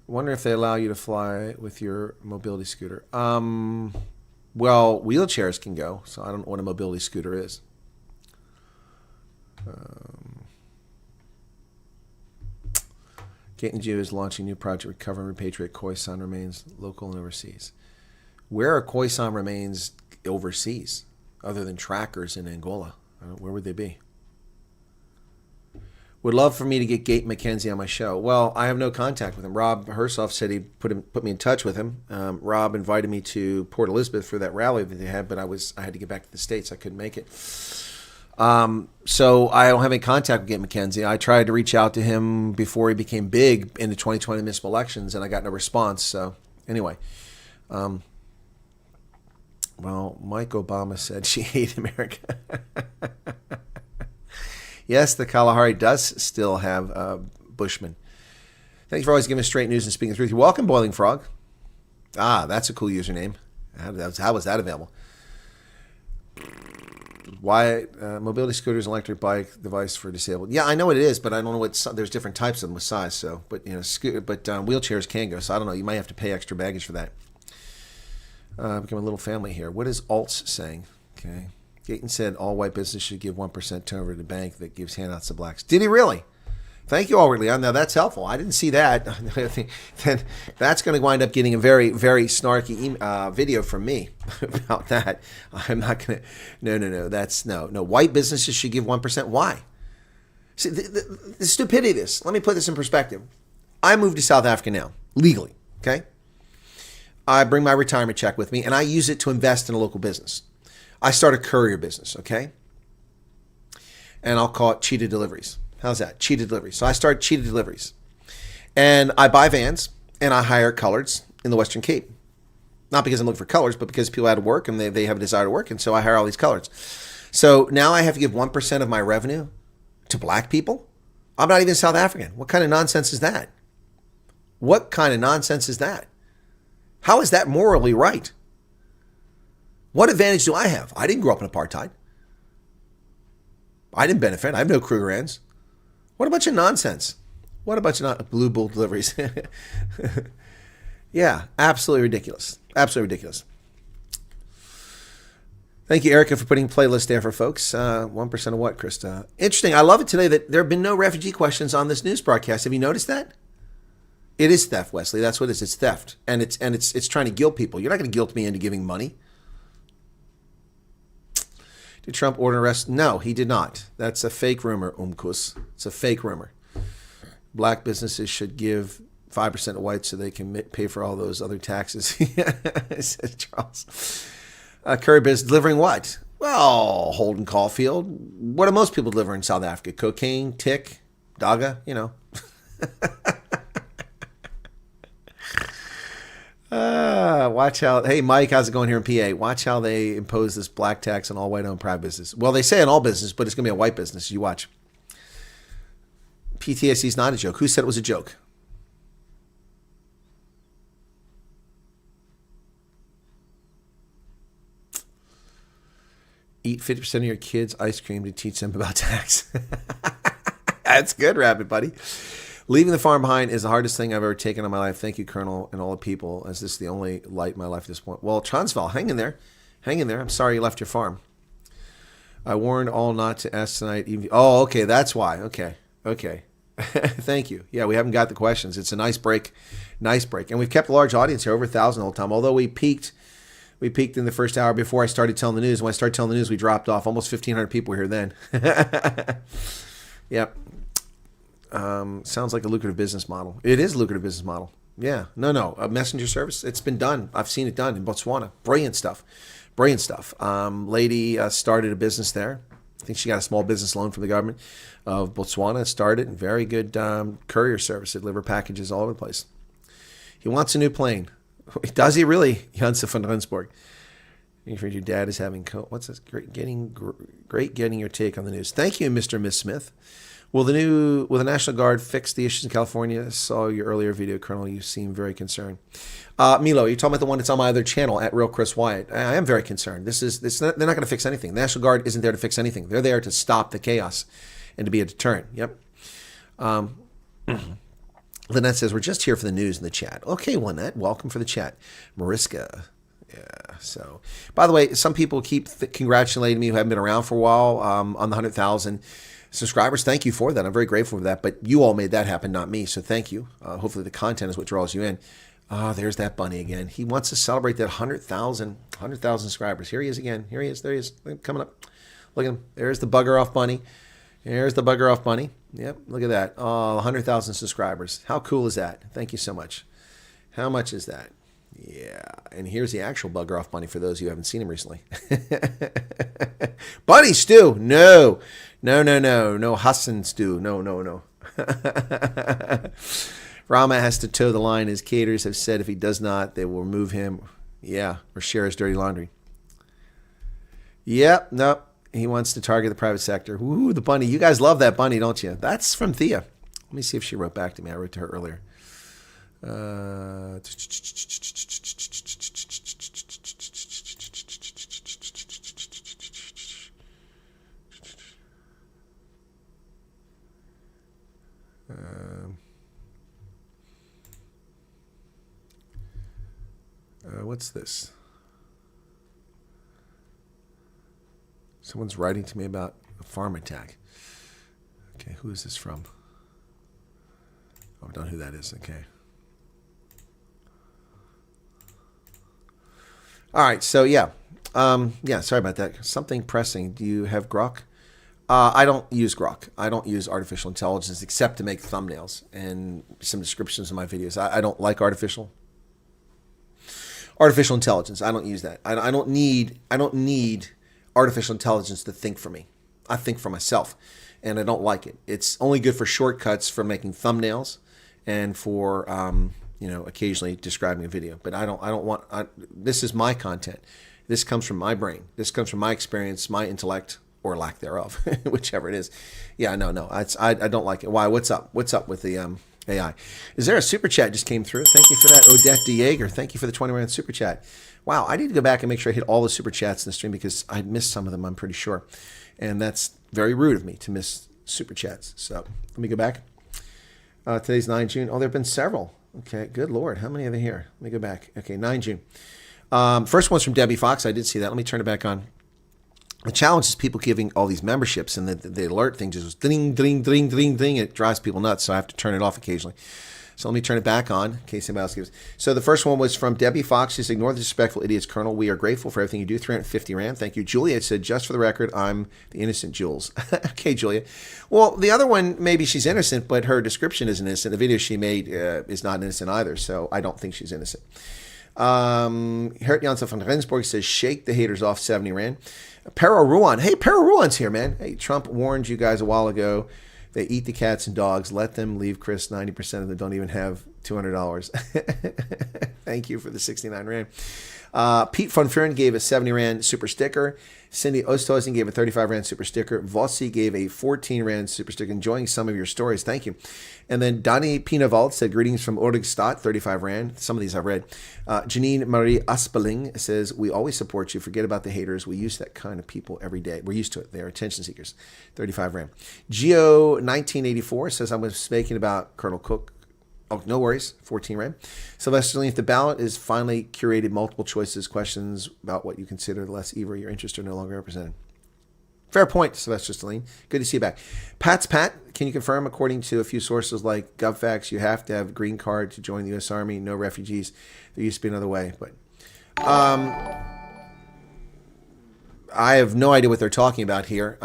Wonder if they allow you to fly with your mobility scooter. Well, wheelchairs can go, so I don't know what a mobility scooter is. Gayton Jew is launching a new project recovering and repatriate Khoisan remains local and overseas. Where are Khoisan remains overseas, other than trackers in Angola? Where would they be? Would love for me to get Gate McKenzie on my show. Well, I have no contact with him. Rob Hersoff said he put me in touch with him. Rob invited me to Port Elizabeth for that rally that they had, but I had to get back to the States. I couldn't make it. So I don't have any contact with Gate McKenzie. I tried to reach out to him before he became big in the 2020 municipal elections, and I got no response. So anyway, well, Mike Obama said she hated America. Yes, the Kalahari does still have Bushmen. Thank you for always giving us straight news and speaking the truth. You're welcome, Boiling Frog. Ah, that's a cool username. How was that available? Why mobility scooters, electric bike device for disabled? Yeah, I know what it is, but I don't know what. There's different types of them with size. So, but wheelchairs can go. So I don't know. You might have to pay extra baggage for that. Become a little family here. What is Alts saying? Okay. Gayton said all white business should give 1% turnover to the bank that gives handouts to blacks. Did he really? Thank you, Already. Now that's helpful. I didn't see that. Then that's going to wind up getting a very, very snarky video from me about that. I'm not going to. No. That's no. White businesses should give 1%. Why? See the stupidity of this. Let me put this in perspective. I moved to South Africa now legally. Okay. I bring my retirement check with me, and I use it to invest in a local business. I start a courier business. Okay. And I'll call it Cheetah Deliveries. How's that? Cheetah Deliveries. So I start Cheetah Deliveries. And I buy vans and I hire coloreds in the Western Cape. Not because I'm looking for colors, but because people out of work and they have a desire to work. And so I hire all these coloreds. So now I have to give 1% of my revenue to black people? I'm not even South African. What kind of nonsense is that? What kind of nonsense is that? How is that morally right? What advantage do I have? I didn't grow up in apartheid. I didn't benefit. I have no Kruger ends. What a bunch of nonsense. What a bunch of Blue Bull deliveries. Yeah, absolutely ridiculous. Absolutely ridiculous. Thank you, Erica, for putting playlist there for folks. 1% of what, Krista? Interesting. I love it today that there have been no refugee questions on this news broadcast. Have you noticed that? It is theft, Wesley. That's what it is. It's theft. And it's trying to guilt people. You're not going to guilt me into giving money. Did Trump order arrest? No, he did not. That's a fake rumor, Umkus. It's a fake rumor. Black businesses should give 5% to whites so they can pay for all those other taxes, says Charles. Curry business delivering what? Well, Holden Caulfield. What do most people deliver in South Africa? Cocaine, tick, daga, you know. Watch how, hey, Mike, how's it going here in PA? Watch how they impose this black tax on all white-owned private business. Well, they say on all business, but it's going to be a white business. You watch. PTSD is not a joke. Who said it was a joke? Eat 50% of your kids' ice cream to teach them about tax. That's good, Rabbit Buddy. Leaving the farm behind is the hardest thing I've ever taken in my life. Thank you, Colonel, and all the people, as this is the only light in my life at this point. Well, Transvaal, hang in there. Hang in there. I'm sorry you left your farm. I warned all not to ask tonight. Oh, okay, that's why. Okay. Thank you. Yeah, we haven't got the questions. It's a nice break. And we've kept a large audience here, over 1,000 the whole time, although we peaked in the first hour before I started telling the news. When I started telling the news, we dropped off. Almost 1,500 people were here then. Yep. Sounds like a lucrative business model. It is a lucrative business model. Yeah. No. A messenger service. It's been done. I've seen it done in Botswana. Brilliant stuff. Lady started a business there. I think she got a small business loan from the government of Botswana. Started very good courier service. They deliver packages all over the place. He wants a new plane. Does he really? Janssen van Rensburg. Your dad is having what's this? Great getting your take on the news. Thank you, Mr. and Miss Smith. Will the National Guard fix the issues in California? I saw your earlier video, Colonel. You seem very concerned. Milo, you're talking about the one that's on my other channel at Real Chris Wyatt. I am very concerned. They're not going to fix anything. The National Guard isn't there to fix anything. They're there to stop the chaos and to be a deterrent. Yep. Lynette says, we're just here for the news in the chat. Okay, Lynette, welcome for the chat. Mariska. Yeah, so. By the way, some people keep congratulating me who haven't been around for a while on the 100,000 subscribers. Thank you for that. I'm very grateful for that. But you all made that happen, not me. So thank you. Hopefully the content is what draws you in. There's that bunny again. He wants to celebrate that 100,000 subscribers. Here he is again. Here he is. There he is. Coming up. Look at him. There's the bugger off bunny. Yep. Look at that. 100,000 subscribers. How cool is that? Thank you so much. How much is that? Yeah. And here's the actual bugger off bunny for those of you who haven't seen him recently. Bunny stew. No. Hassan stew. No. Rama has to toe the line. His caterers have said if he does not, they will remove him. Yeah. Or share his dirty laundry. Yep. Nope. He wants to target the private sector. Ooh, the bunny. You guys love that bunny, don't you? That's from Thea. Let me see if she wrote back to me. I wrote to her earlier. What's this? Someone's writing to me about a farm attack. Okay, who is this from? I don't know who that is. Okay. All right. So yeah. Yeah. Sorry about that. Something pressing. Do you have Grok? I don't use Grok. I don't use artificial intelligence except to make thumbnails and some descriptions of my videos. I don't like artificial intelligence. I don't use that. I don't need artificial intelligence to think for me. I think for myself, and I don't like it. It's only good for shortcuts for making thumbnails and for occasionally describing a video. But I don't want. This is my content. This comes from my brain. This comes from my experience, my intellect, or lack thereof, whichever it is. Yeah, no. I don't like it. Why? What's up? What's up with the AI? Is there a super chat just came through? Thank you for that, Odette Dieger. Thank you for the 20 super chat. Wow, I need to go back and make sure I hit all the super chats in the stream because I missed some of them, I'm pretty sure. And that's very rude of me to miss super chats. So let me go back. Today's 9 June. Oh, there have been several. Okay, good Lord. How many are there here? Let me go back. Okay, 9 June. First one's from Debbie Fox. I did see that. Let me turn it back on. The challenge is people giving all these memberships, and the alert thing just goes ding, ding, ding, ding, ding. It drives people nuts, so I have to turn it off occasionally. So let me turn it back on in case anybody else gives. So the first one was from Debbie Fox. She says, ignore the disrespectful idiots, Colonel. We are grateful for everything you do. 350 Rand. Thank you. Julia said, just for the record, I'm the innocent Jules. Okay, Julia. Well, the other one, maybe she's innocent, but her description isn't innocent. The video she made is not innocent either, so I don't think she's innocent. Hert Janssen van Rensburg says, shake the haters off, 70 Rand. Pero Ruan. Hey, Pero Ruan's here, man. Hey, Trump warned you guys a while ago. They eat the cats and dogs. Let them leave, Chris. 90% of them don't even have $200. Thank you for the 69 Rand. Pete von Furen gave a 70 Rand super sticker. Cindy Osthuizen gave a 35 Rand super sticker. Vossi gave a 14 Rand super sticker. Enjoying some of your stories. Thank you. And then Donnie Pinavald said, greetings from Origstad, 35 Rand. Some of these I've read. Janine Marie Aspeling says, we always support you. Forget about the haters. We use that kind of people every day. We're used to it. They are attention seekers. 35 Rand. Geo1984 says, I was speaking about Colonel Cook. Oh, no worries. 14 Rand. Sylvester Lee, if the ballot is finally curated multiple choices, questions about what you consider the less evil, your interests are no longer represented. Fair point, Sylvester Stalin. Good to see you back. Pat's Pat, can you confirm, according to a few sources like GovFacts, you have to have a green card to join the U.S. Army, no refugees. There used to be another way, but I have no idea what they're talking about here.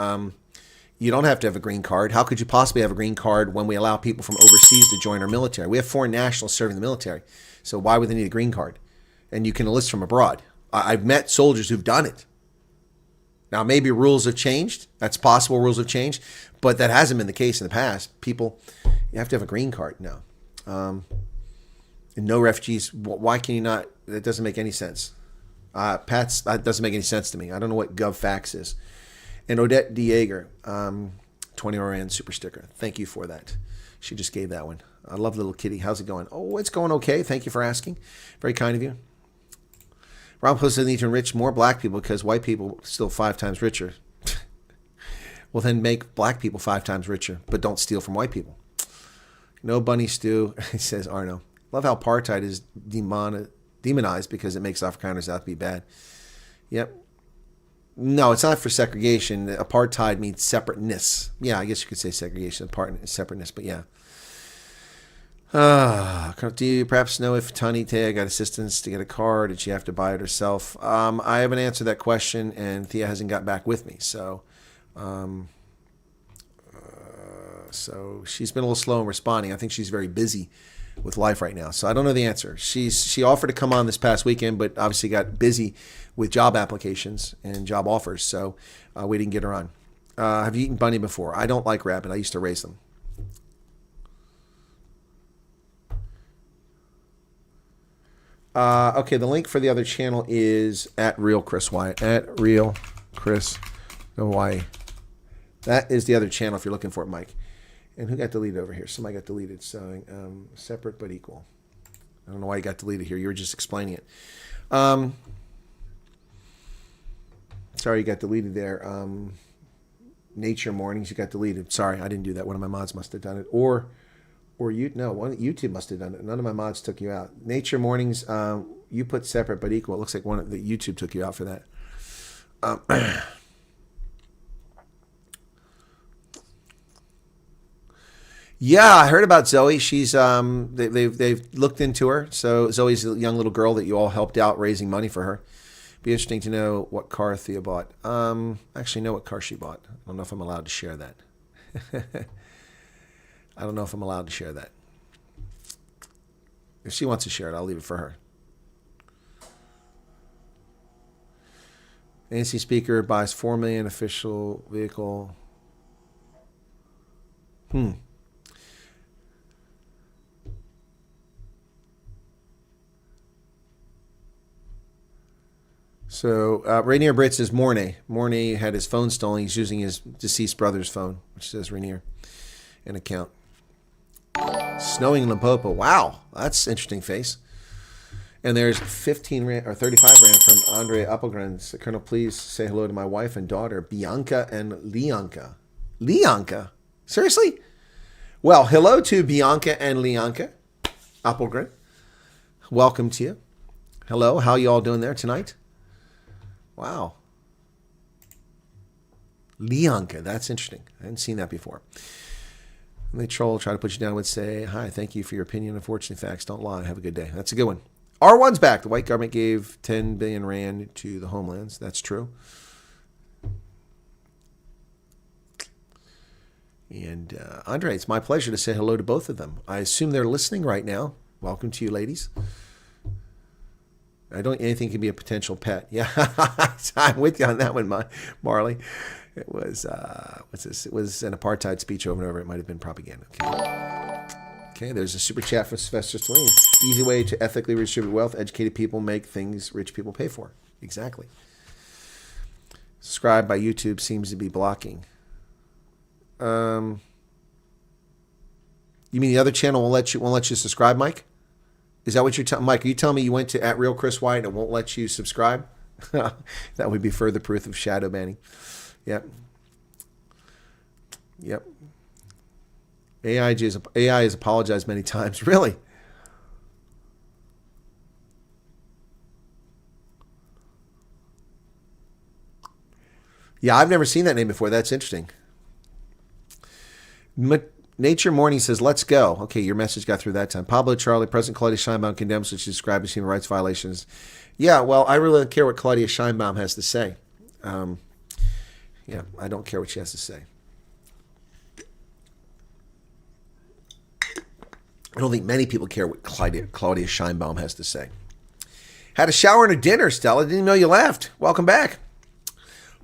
You don't have to have a green card. How could you possibly have a green card when we allow people from overseas to join our military? We have foreign nationals serving the military, so why would they need a green card? And you can enlist from abroad. I've met soldiers who've done it. Now, maybe rules have changed. That's possible, rules have changed, but that hasn't been the case in the past. People, you have to have a green card now. And no refugees. Why can you not? That doesn't make any sense. Pat's, that doesn't make any sense to me. I don't know what GovFacts is. And Odette Dieger, 20 Rand super sticker. Thank you for that. She just gave that one. I love little kitty. How's it going? Oh, it's going okay. Thank you for asking. Very kind of you. Ron Post says need to enrich more black people because white people are still 5 times richer. Well, then make black people 5 times richer, but don't steal from white people. No bunny stew, says Arno. Love how apartheid is demonized because it makes Afrikaners out to be bad. Yep. No, it's not for segregation. Apartheid means separateness. Yeah, I guess you could say segregation, separateness, but yeah. Do you perhaps know if Tani Thea got assistance to get a car? Did she have to buy it herself? I haven't answered that question, and Thea hasn't got back with me. So she's been a little slow in responding. I think she's very busy with life right now. So I don't know the answer. She offered to come on this past weekend, but obviously got busy with job applications and job offers. So we didn't get her on. Have you eaten bunny before? I don't like rabbit. I used to raise them. Okay, the link for the other channel is at Real Chris Wyatt. At Real Chris Wyatt. That is the other channel if you're looking for it, Mike. And who got deleted over here? Somebody got deleted. So separate but equal. I don't know why you got deleted here. You were just explaining it. Sorry you got deleted there. Nature Mornings, you got deleted. Sorry, I didn't do that. One of my mods must have done it. Or YouTube must have done it. None of my mods took you out. Nature Mornings, you put separate but equal. It looks like one of the YouTube took you out for that. Yeah, I heard about Zoe. She's they've looked into her. So Zoe's a young little girl that you all helped out raising money for her. Be interesting to know what car Thea bought. Actually know what car she bought. I don't know if I'm allowed to share that. I don't know if I'm allowed to share that. If she wants to share it, I'll leave it for her. ANC speaker buys $4 million official vehicle. So Rainier Britt says Mornay had his phone stolen. He's using his deceased brother's phone, which says Rainier, an account. Snowing in Limpopo. Wow, that's interesting face. And there's 15 rand or 35 rand from Andre Appelgren. So, Colonel, please say hello to my wife and daughter, Bianca and Lianka. Lianka? Seriously? Well, hello to Bianca and Lianka Appelgren. Welcome to you. Hello, how you all doing there tonight? Wow. Lianka, that's interesting. I hadn't seen that before. And they troll, try to put you down, would say, hi, thank you for your opinion. Unfortunately, facts don't lie. Have a good day. That's a good one. R1's back. The white government gave 10 billion rand to the homelands. That's true. And Andre, it's my pleasure to say hello to both of them. I assume they're listening right now. Welcome to you, ladies. Anything can be a potential pet. Yeah, I'm with you on that one, Marley. It was, what's this? It was an apartheid speech over and over. It might have been propaganda. Okay, there's a super chat from Sylvester Celine. Easy way to ethically redistribute wealth. Educated people make things rich people pay for. Exactly. Subscribe by YouTube seems to be blocking. You mean the other channel won't let you subscribe, Mike? Is that what you're telling Mike? Are you telling me you went to @RealChrisWyatt and it won't let you subscribe? That would be further proof of shadow banning. Yep. AI has apologized many times. Really? Yeah, I've never seen that name before. That's interesting. Nature Morning says, let's go. Okay, your message got through that time. Pablo Charlie, President Claudia Sheinbaum condemns what she described as human rights violations. Yeah, well, I really don't care what Claudia Sheinbaum has to say. Yeah, I don't care what she has to say. I don't think many people care what Claudia Sheinbaum has to say. Had a shower and a dinner, Stella. Didn't know you laughed. Welcome back.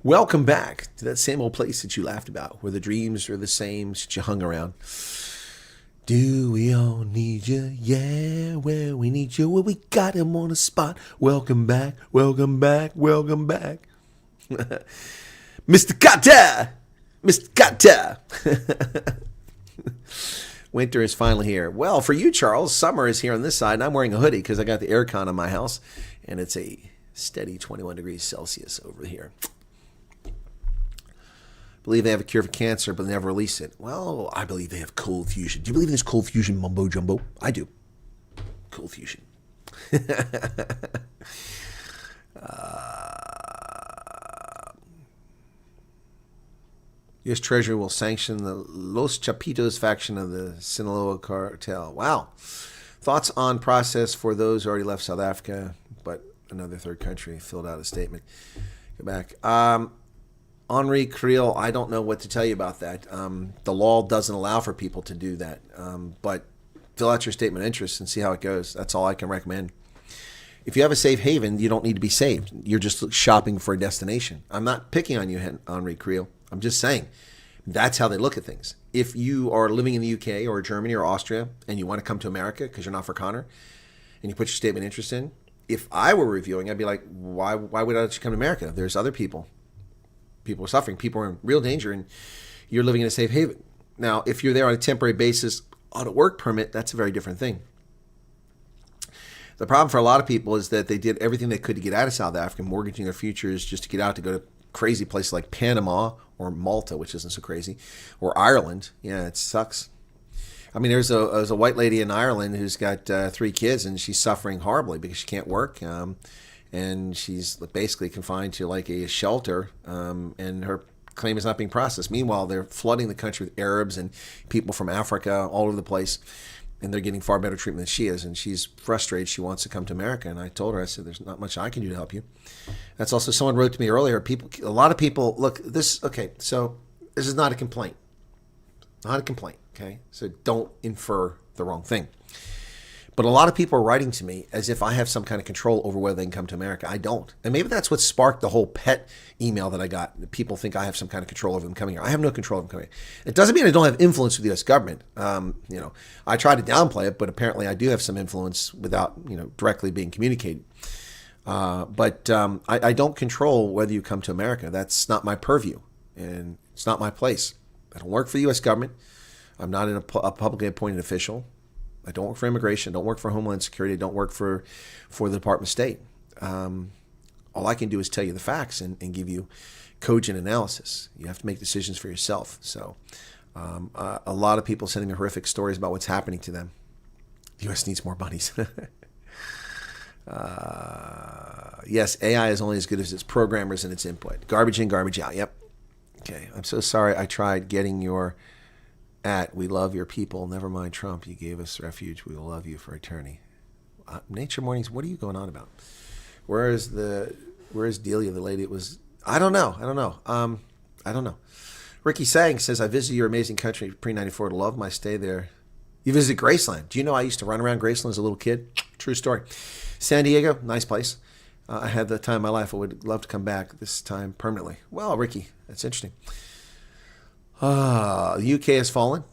Welcome back to that same old place that you laughed about, where the dreams are the same that you hung around. Do we all need you? Yeah, well, we need you. Well, we got him on the spot. Welcome back, welcome back, welcome back. Mr. Kata! Mr. Kata! Winter is finally here. Well, for you, Charles, summer is here on this side, and I'm wearing a hoodie because I got the aircon in my house, and it's a steady 21 degrees Celsius over here. Believe they have a cure for cancer, but they never release it. Well, I believe they have cold fusion. Do you believe in this cold fusion mumbo jumbo? I do. Cold fusion. U.S. Treasury will sanction the Los Chapitos faction of the Sinaloa cartel. Wow. Thoughts on process for those who already left South Africa, but another third country filled out a statement. Go back. Henri Creel, I don't know what to tell you about that. The law doesn't allow for people to do that. But fill out your statement of interest and see how it goes. That's all I can recommend. If you have a safe haven, you don't need to be saved. You're just shopping for a destination. I'm not picking on you, Henri Creel. I'm just saying that's how they look at things. If you are living in the UK or Germany or Austria and you want to come to America because you're not for Connor and you put your statement of interest in, if I were reviewing, I'd be like, why would I let you come to America? There's other people. People are suffering. People are in real danger, and you're living in a safe haven. Now, if you're there on a temporary basis on a work permit, that's a very different thing. The problem for a lot of people is that they did everything they could to get out of South Africa, mortgaging their futures just to get out, to go to crazy places like Panama or Malta, which isn't so crazy, or Ireland. Yeah, it sucks. I mean, there's a white lady in Ireland who's got 3 kids, and she's suffering horribly because she can't work. And she's basically confined to like a shelter, and her claim is not being processed. Meanwhile, they're flooding the country with Arabs and people from Africa all over the place, and they're getting far better treatment than she is. And she's frustrated. She wants to come to America. And I told her, I said, there's not much I can do to help you. That's also, someone wrote to me earlier, a lot of people, look, so this is not a complaint. Not a complaint, okay? So don't infer the wrong thing. But a lot of people are writing to me as if I have some kind of control over whether they can come to America. I don't. And maybe that's what sparked the whole pet email that I got. People think I have some kind of control over them coming here. I have no control over them coming here. It doesn't mean I don't have influence with the U.S. government. I try to downplay it, but apparently I do have some influence without, directly being communicated. But I don't control whether you come to America. That's not my purview, and it's not my place. I don't work for the U.S. government. I'm not a publicly appointed official. I don't work for immigration. I don't work for Homeland Security. I don't work for the Department of State. All I can do is tell you the facts and give you cogent analysis. You have to make decisions for yourself. So a lot of people sending me horrific stories about what's happening to them. The U.S. needs more bunnies. Yes, AI is only as good as its programmers and its input. Garbage in, garbage out. Yep. Okay, I'm so sorry I tried getting your... We love your people. Never mind Trump. You gave us refuge. We will love you for eternity. Nature Mornings, what are you going on about? Where is Delia, the lady? It was, I don't know. I don't know. Ricky Sang says, I visited your amazing country pre-94 to love my stay there. You visited Graceland. Do you know I used to run around Graceland as a little kid? True story. San Diego, nice place. I had the time of my life. I would love to come back this time permanently. Well, Ricky, that's interesting. The UK has fallen.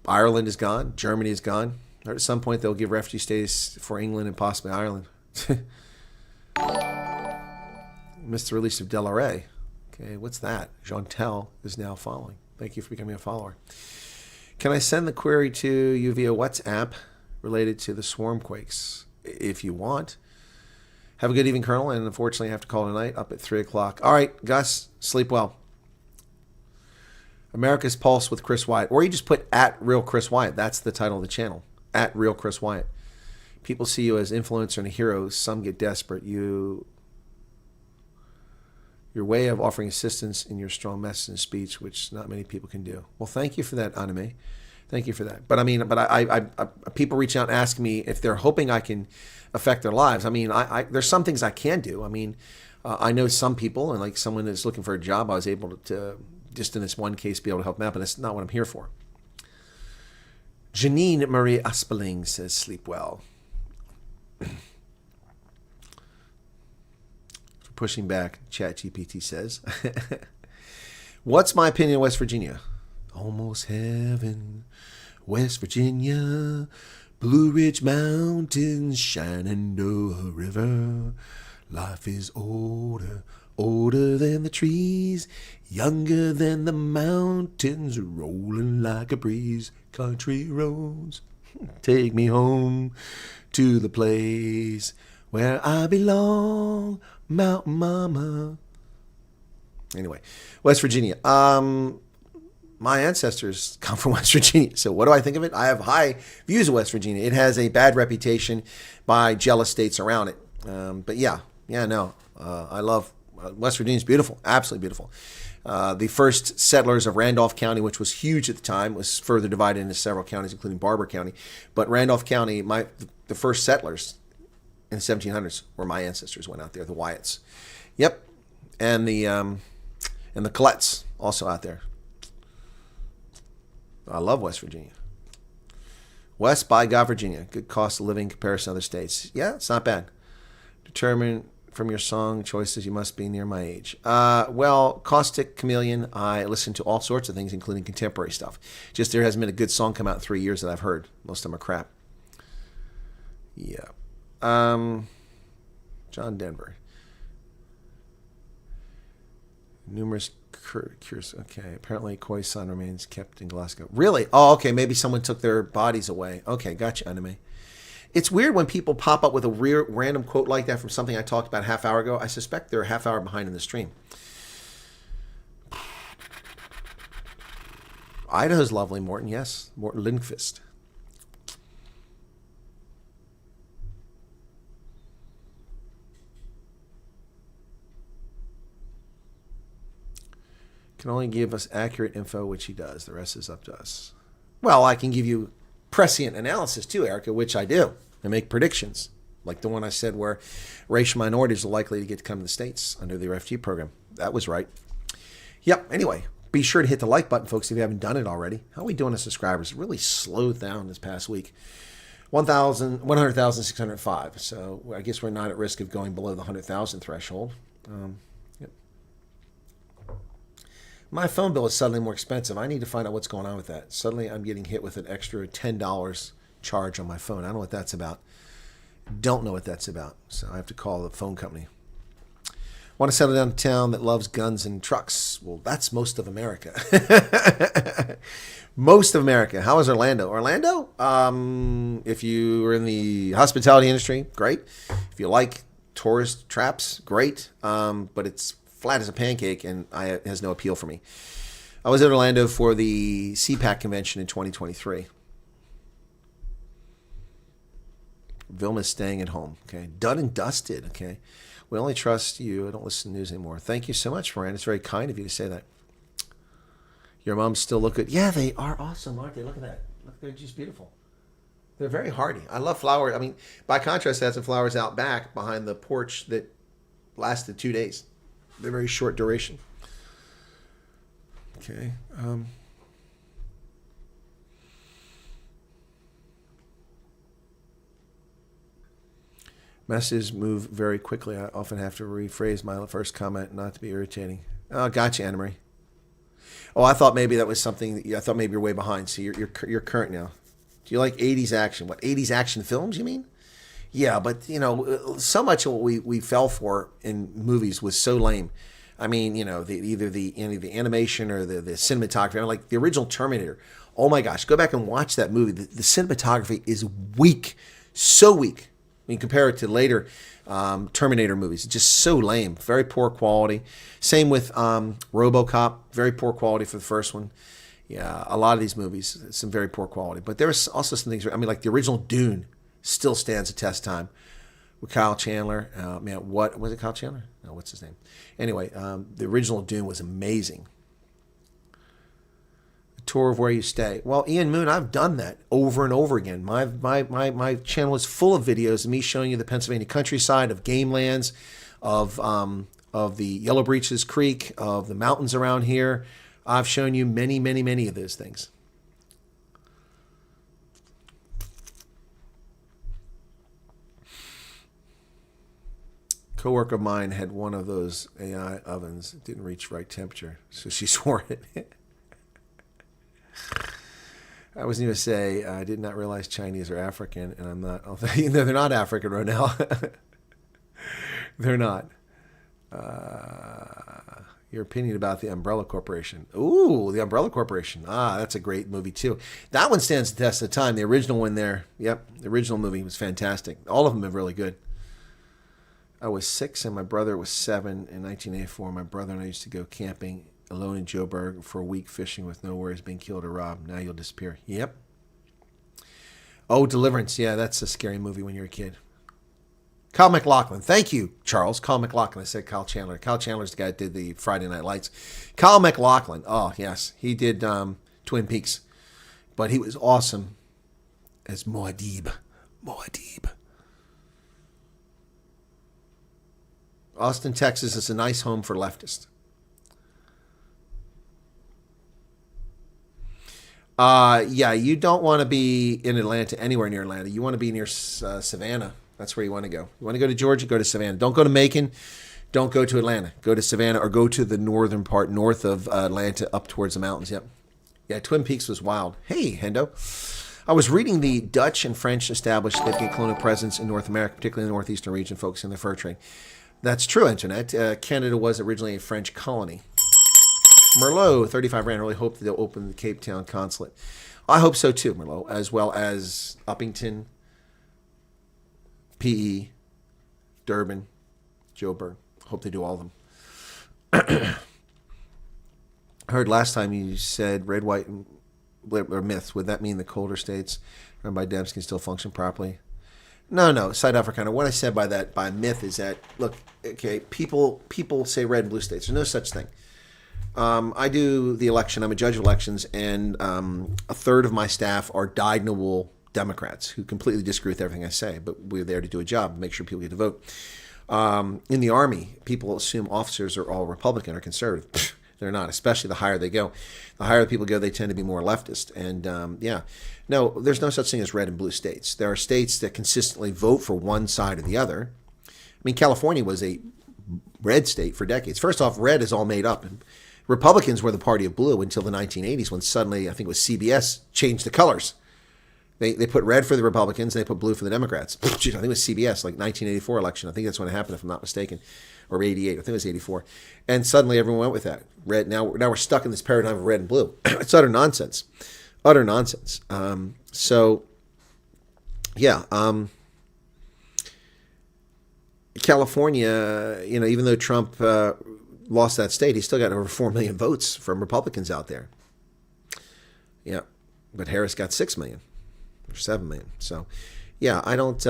Ireland is gone. Germany is gone. Or at some point, they'll give refugee status for England and possibly Ireland. Missed the release of Delaray. Okay, what's that? Jeantel is now following. Thank you for becoming a follower. Can I send the query to you via WhatsApp related to the swarm quakes? If you want. Have a good evening, Colonel. And unfortunately, I have to call tonight up at 3 o'clock. All right, Gus, sleep well. America's Pulse with Chris Wyatt. Or you just put @Real Chris Wyatt. That's the title of the channel. @Real Chris Wyatt. People see you as influencer and a hero. Some get desperate. Your way of offering assistance in your strong message and speech, which not many people can do. Well, thank you for that, Anime. Thank you for that. But I people reach out and ask me if they're hoping I can affect their lives. I mean, there's some things I can do. I mean, I know some people, and like someone that's looking for a job, I was able to just in this one case, be able to help them out, but that's not what I'm here for. Janine Marie Aspeling says, sleep well. For pushing back, ChatGPT says. What's my opinion of West Virginia? Almost heaven, West Virginia, Blue Ridge Mountains, Shenandoah River. Life is older than the trees, younger than the mountains, rolling like a breeze. Country roads, take me home to the place where I belong, Mountain Mama. Anyway, West Virginia. My ancestors come from West Virginia, so what do I think of it? I have high views of West Virginia. It has a bad reputation by jealous states around it. But I love West Virginia. Is beautiful, absolutely beautiful. The first settlers of Randolph County, which was huge at the time, was further divided into several counties, including Barber County. But Randolph County, the first settlers in the 1700s were my ancestors. Went out there, the Wyatts. Yep, and the Coletts also out there. I love West Virginia. West by God, Virginia. Good cost of living comparison to other states. Yeah, it's not bad. Determine from your song choices you must be near my age. Well, Caustic Chameleon, I listen to all sorts of things, including contemporary stuff. Just there hasn't been a good song come out in 3 years that I've heard. Most of them are crap. Yeah. John Denver. Numerous cures. Okay. Apparently, Khoisan remains kept in Glasgow. Really? Oh, okay. Maybe someone took their bodies away. Okay. Gotcha, anime. It's weird when people pop up with a random quote like that from something I talked about a half hour ago. I suspect they're a half hour behind in the stream. Idaho's lovely, Morton. Yes. Morton Lindqvist. Can only give us accurate info, which he does. The rest is up to us. Well, I can give you prescient analysis too, Erica, which I do. I make predictions, like the one I said where racial minorities are likely to get to come to the States under the RFG program. That was right. Yep. Anyway, be sure to hit the like button, folks, if you haven't done it already. How are we doing as subscribers? It really slowed down this past week. 100,605. So I guess we're not at risk of going below the 100,000 threshold. Yep. My phone bill is suddenly more expensive. I need to find out what's going on with that. Suddenly I'm getting hit with an extra $10 charge on my phone. I don't know what that's about. Don't know what that's about. So I have to call the phone company. Want to settle down a town that loves guns and trucks? Well, that's most of America. Most of America. How is Orlando? Orlando? If you are in the hospitality industry, great. If you like tourist traps, great. But it's flat as a pancake, and it has no appeal for me. I was in Orlando for the CPAC convention in 2023. Vilma's staying at home. Okay, done and dusted. Okay, we only trust you. I don't listen to news anymore. Thank you so much, Miranda. It's very kind of you to say that. Your moms still look good. Yeah, they are awesome, aren't they? Look at that. Look, they're just beautiful. They're very hardy. I love flowers. I mean, by contrast, I had some flowers out back behind the porch that lasted 2 days. They're very short duration. Okay. Messages move very quickly. I often have to rephrase my first comment not to be irritating. Oh, gotcha, Anna Marie. Oh, I thought maybe that was something. I thought maybe you're way behind. So you're current now. Do you like 80s action? What, 80s action films, you mean? Yeah, but, you know, so much of what we fell for in movies was so lame. I mean, you know, either the animation or the cinematography. Like the original Terminator. Oh, my gosh. Go back and watch that movie. The cinematography is weak. So weak. I mean, compare it to later Terminator movies. It's just so lame. Very poor quality. Same with RoboCop. Very poor quality for the first one. Yeah, a lot of these movies, some very poor quality. But there's also some things, I mean, like the original Dune still stands the test time with Kyle Chandler. Man, what was it, Kyle Chandler? No, what's his name? Anyway, the original Dune was amazing. A tour of where you stay. Well, Ian Moon, I've done that over and over again. My channel is full of videos of me showing you the Pennsylvania countryside, of game lands, of the Yellow Breeches Creek, of the mountains around here. I've shown you many, many, many of those things. Coworker of mine had one of those AI ovens. It didn't reach right temperature, so she swore it. I was going to say, I did not realize Chinese are African, and I'm not. No, they're not African, Ronell. They're not. Your opinion about the Umbrella Corporation. Ooh, the Umbrella Corporation. Ah, that's a great movie, too. That one stands the test of time. The original one there, yep, the original movie was fantastic. All of them are really good. I was 6 and my brother was 7 in 1984. My brother and I used to go camping alone in Joburg for a week, fishing with no worries being killed or robbed. Now you'll disappear. Yep. Oh, Deliverance. Yeah, that's a scary movie when you're a kid. Kyle MacLachlan. Thank you, Charles. Kyle MacLachlan. I said Kyle Chandler. Kyle Chandler's the guy that did the Friday Night Lights. Kyle MacLachlan. Oh, yes. He did Twin Peaks. But he was awesome as Muad'Dib. Muad'Dib. Austin, Texas is a nice home for leftists. Yeah, you don't want to be in Atlanta, anywhere near Atlanta. You want to be near Savannah. That's where you want to go. You want to go to Georgia, go to Savannah. Don't go to Macon. Don't go to Atlanta. Go to Savannah or go to the northern part, north of Atlanta, up towards the mountains. Yep. Yeah, Twin Peaks was wild. Hey, Hendo. I was reading the Dutch and French established significant colonial presence in North America, particularly in the northeastern region, focusing on the fur trade. That's true, Internet. Canada was originally a French colony. Merlot, 35 Rand. I really hope that they'll open the Cape Town consulate. I hope so too, Merlot, as well as Uppington, PE, Durban, Joburg. Hope they do all of them. I heard last time you said red, white, or myths. Would that mean the colder states run by Dems can still function properly? No, South Africana. What I said by that, by myth, is that, look, okay, people say red and blue states. There's no such thing. I do the election. I'm a judge of elections, and a third of my staff are dyed-in-the-wool Democrats who completely disagree with everything I say, but we're there to do a job, make sure people get to vote. In the Army, people assume officers are all Republican or conservative. They're not, especially the higher they go. The higher the people go, they tend to be more leftist. And no, there's no such thing as red and blue states. There are states that consistently vote for one side or the other. I mean, California was a red state for decades. First off, red is all made up. Republicans were the party of blue until the 1980s, when suddenly, I think it was CBS, changed the colors. They put red for the Republicans, and they put blue for the Democrats. I think it was CBS, like 1984 election. I think that's when it happened, if I'm not mistaken. Or 88, I think it was 84. And suddenly everyone went with that. Red. Now we're stuck in this paradigm of red and blue. It's utter nonsense. Utter nonsense. California, even though Trump lost that state, he still got over 4 million votes from Republicans out there. Yeah, but Harris got 6 million or 7 million. So, yeah, I don't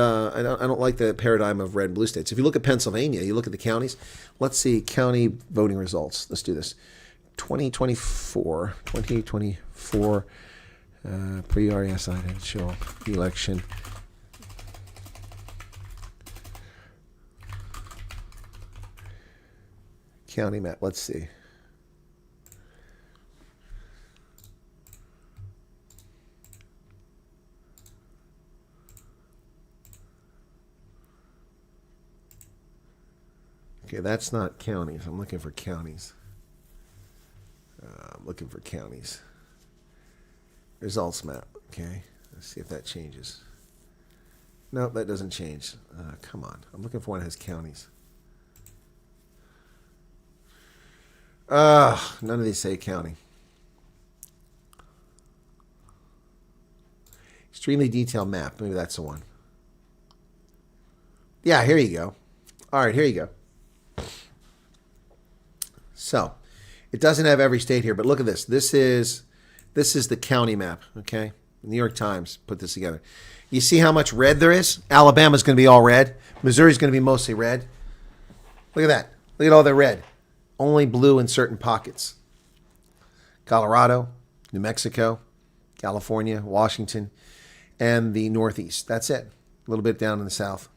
like the paradigm of red and blue states. If you look at Pennsylvania, you look at the counties. Let's see county voting results. Let's do this. 2024 pre-RESI election. County map. Let's see. Okay, that's not counties. I'm looking for counties. Results map. Okay, let's see if that changes. No, that doesn't change. Come on. I'm looking for one that has counties. None of these say county. Extremely detailed map. Maybe that's the one. Yeah, here you go. All right, here you go. So, it doesn't have every state here, but look at this. This is the county map, okay? The New York Times put this together. You see how much red there is? Alabama's going to be all red. Missouri's going to be mostly red. Look at that. Look at all the red. Only blue in certain pockets. Colorado, New Mexico, California, Washington, and the Northeast. That's it. A little bit down in the South.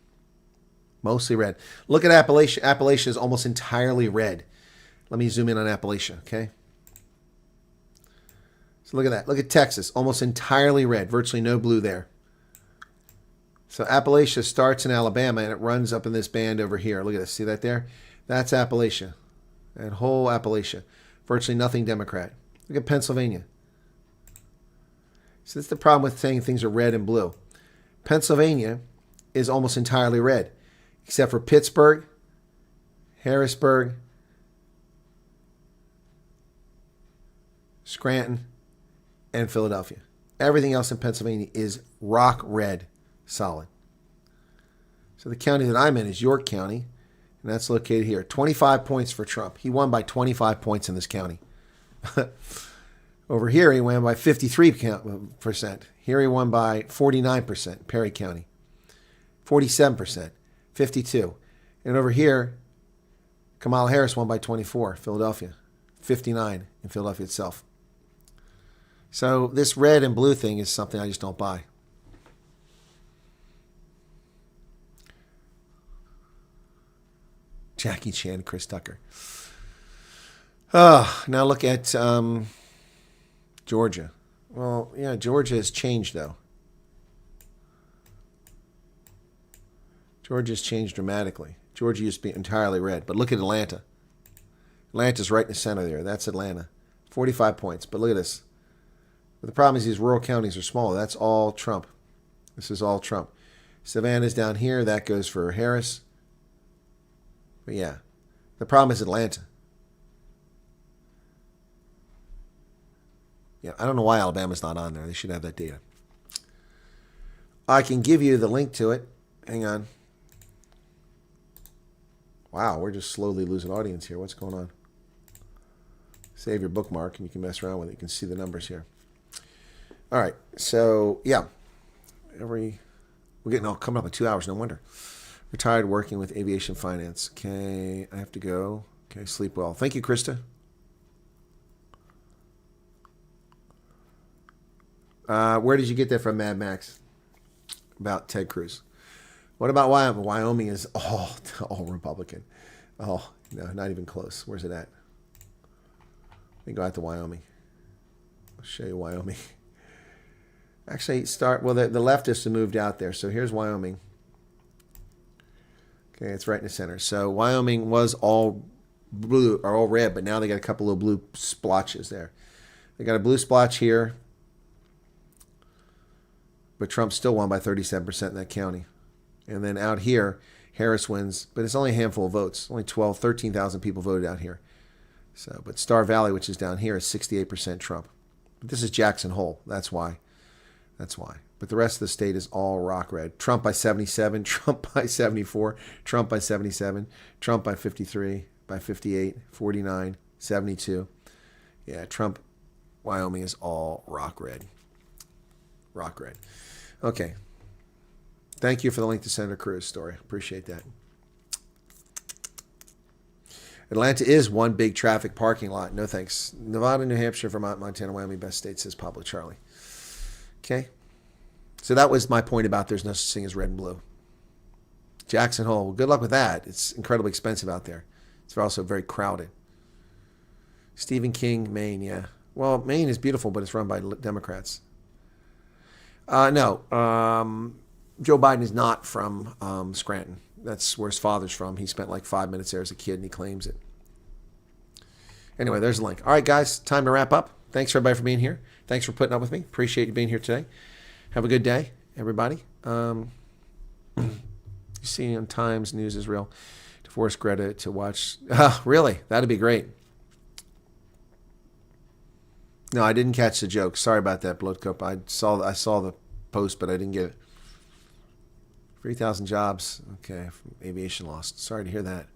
Mostly red. Look at Appalachia. Appalachia is almost entirely red. Let me zoom in on Appalachia, okay? So look at that. Look at Texas. Almost entirely red. Virtually no blue there. So Appalachia starts in Alabama, and it runs up in this band over here. Look at this. See that there? That's Appalachia. That whole Appalachia. Virtually nothing Democrat. Look at Pennsylvania. So that's the problem with saying things are red and blue. Pennsylvania is almost entirely red, except for Pittsburgh, Harrisburg, Scranton, and Philadelphia. Everything else in Pennsylvania is rock red, solid. So the county that I'm in is York County, and that's located here. 25 points for Trump. He won by 25 points in this county. Over here, he won by 53%. Here he won by 49%, Perry County. 47%, 52. And over here, Kamala Harris won by 24, Philadelphia. 59 in Philadelphia itself. So this red and blue thing is something I just don't buy. Jackie Chan, Chris Tucker. Now look at Georgia. Well, yeah, Georgia has changed, though. Georgia's changed dramatically. Georgia used to be entirely red, but look at Atlanta. Atlanta's right in the center there. That's Atlanta. 45 points, but look at this. But the problem is these rural counties are smaller. That's all Trump. This is all Trump. Savannah's down here. That goes for Harris. But yeah, the problem is Atlanta. Yeah, I don't know why Alabama's not on there. They should have that data. I can give you the link to it. Hang on. Wow, we're just slowly losing audience here. What's going on? Save your bookmark and you can mess around with it. You can see the numbers here. All right, so yeah, we're getting all coming up in 2 hours. No wonder. Retired working with aviation finance. Okay, I have to go. Okay, sleep well. Thank you, Krista. Where did you get that from, Mad Max? About Ted Cruz. What about Wyoming? Wyoming is all Republican. Oh, no, not even close. Where's it at? Let me go out to Wyoming. I'll show you Wyoming. Actually, the leftists have moved out there. So here's Wyoming. Okay, it's right in the center. So Wyoming was all blue or all red, but now they got a couple of blue splotches there. They got a blue splotch here, but Trump still won by 37% in that county. And then out here, Harris wins, but it's only a handful of votes. Only 13,000 people voted out here. So, but Star Valley, which is down here, is 68% Trump. But this is Jackson Hole. That's why. That's why. But the rest of the state is all rock red. Trump by 77, Trump by 74, Trump by 77, Trump by 53, by 58, 49, 72. Yeah, Trump, Wyoming is all rock red. Rock red. Okay. Thank you for the link to Senator Cruz story. Appreciate that. Atlanta is one big traffic parking lot. No thanks. Nevada, New Hampshire, Vermont, Montana, Wyoming, best states, says Pablo Charlie. Okay. So that was my point about there's no such thing as red and blue. Jackson Hole, well, good luck with that. It's incredibly expensive out there. It's also very crowded. Stephen King, Maine, yeah. Well, Maine is beautiful, but it's run by Democrats. No. Joe Biden is not from Scranton. That's where his father's from. He spent like 5 minutes there as a kid, and he claims it. Anyway, there's the link. All right, guys, time to wrap up. Thanks, everybody, for being here. Thanks for putting up with me. Appreciate you being here today. Have a good day, everybody. You see on Times, News is Real. To force Greta to watch. Really? That'd be great. No, I didn't catch the joke. Sorry about that, Blood Cup. I saw the post, but I didn't get it. 3,000 jobs. Okay, from aviation lost. Sorry to hear that.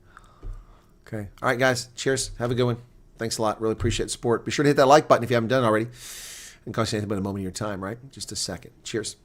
Okay. All right, guys. Cheers. Have a good one. Thanks a lot. Really appreciate the support. Be sure to hit that like button if you haven't done it already. It doesn't cost you anything but a moment of your time, right? Just a second. Cheers.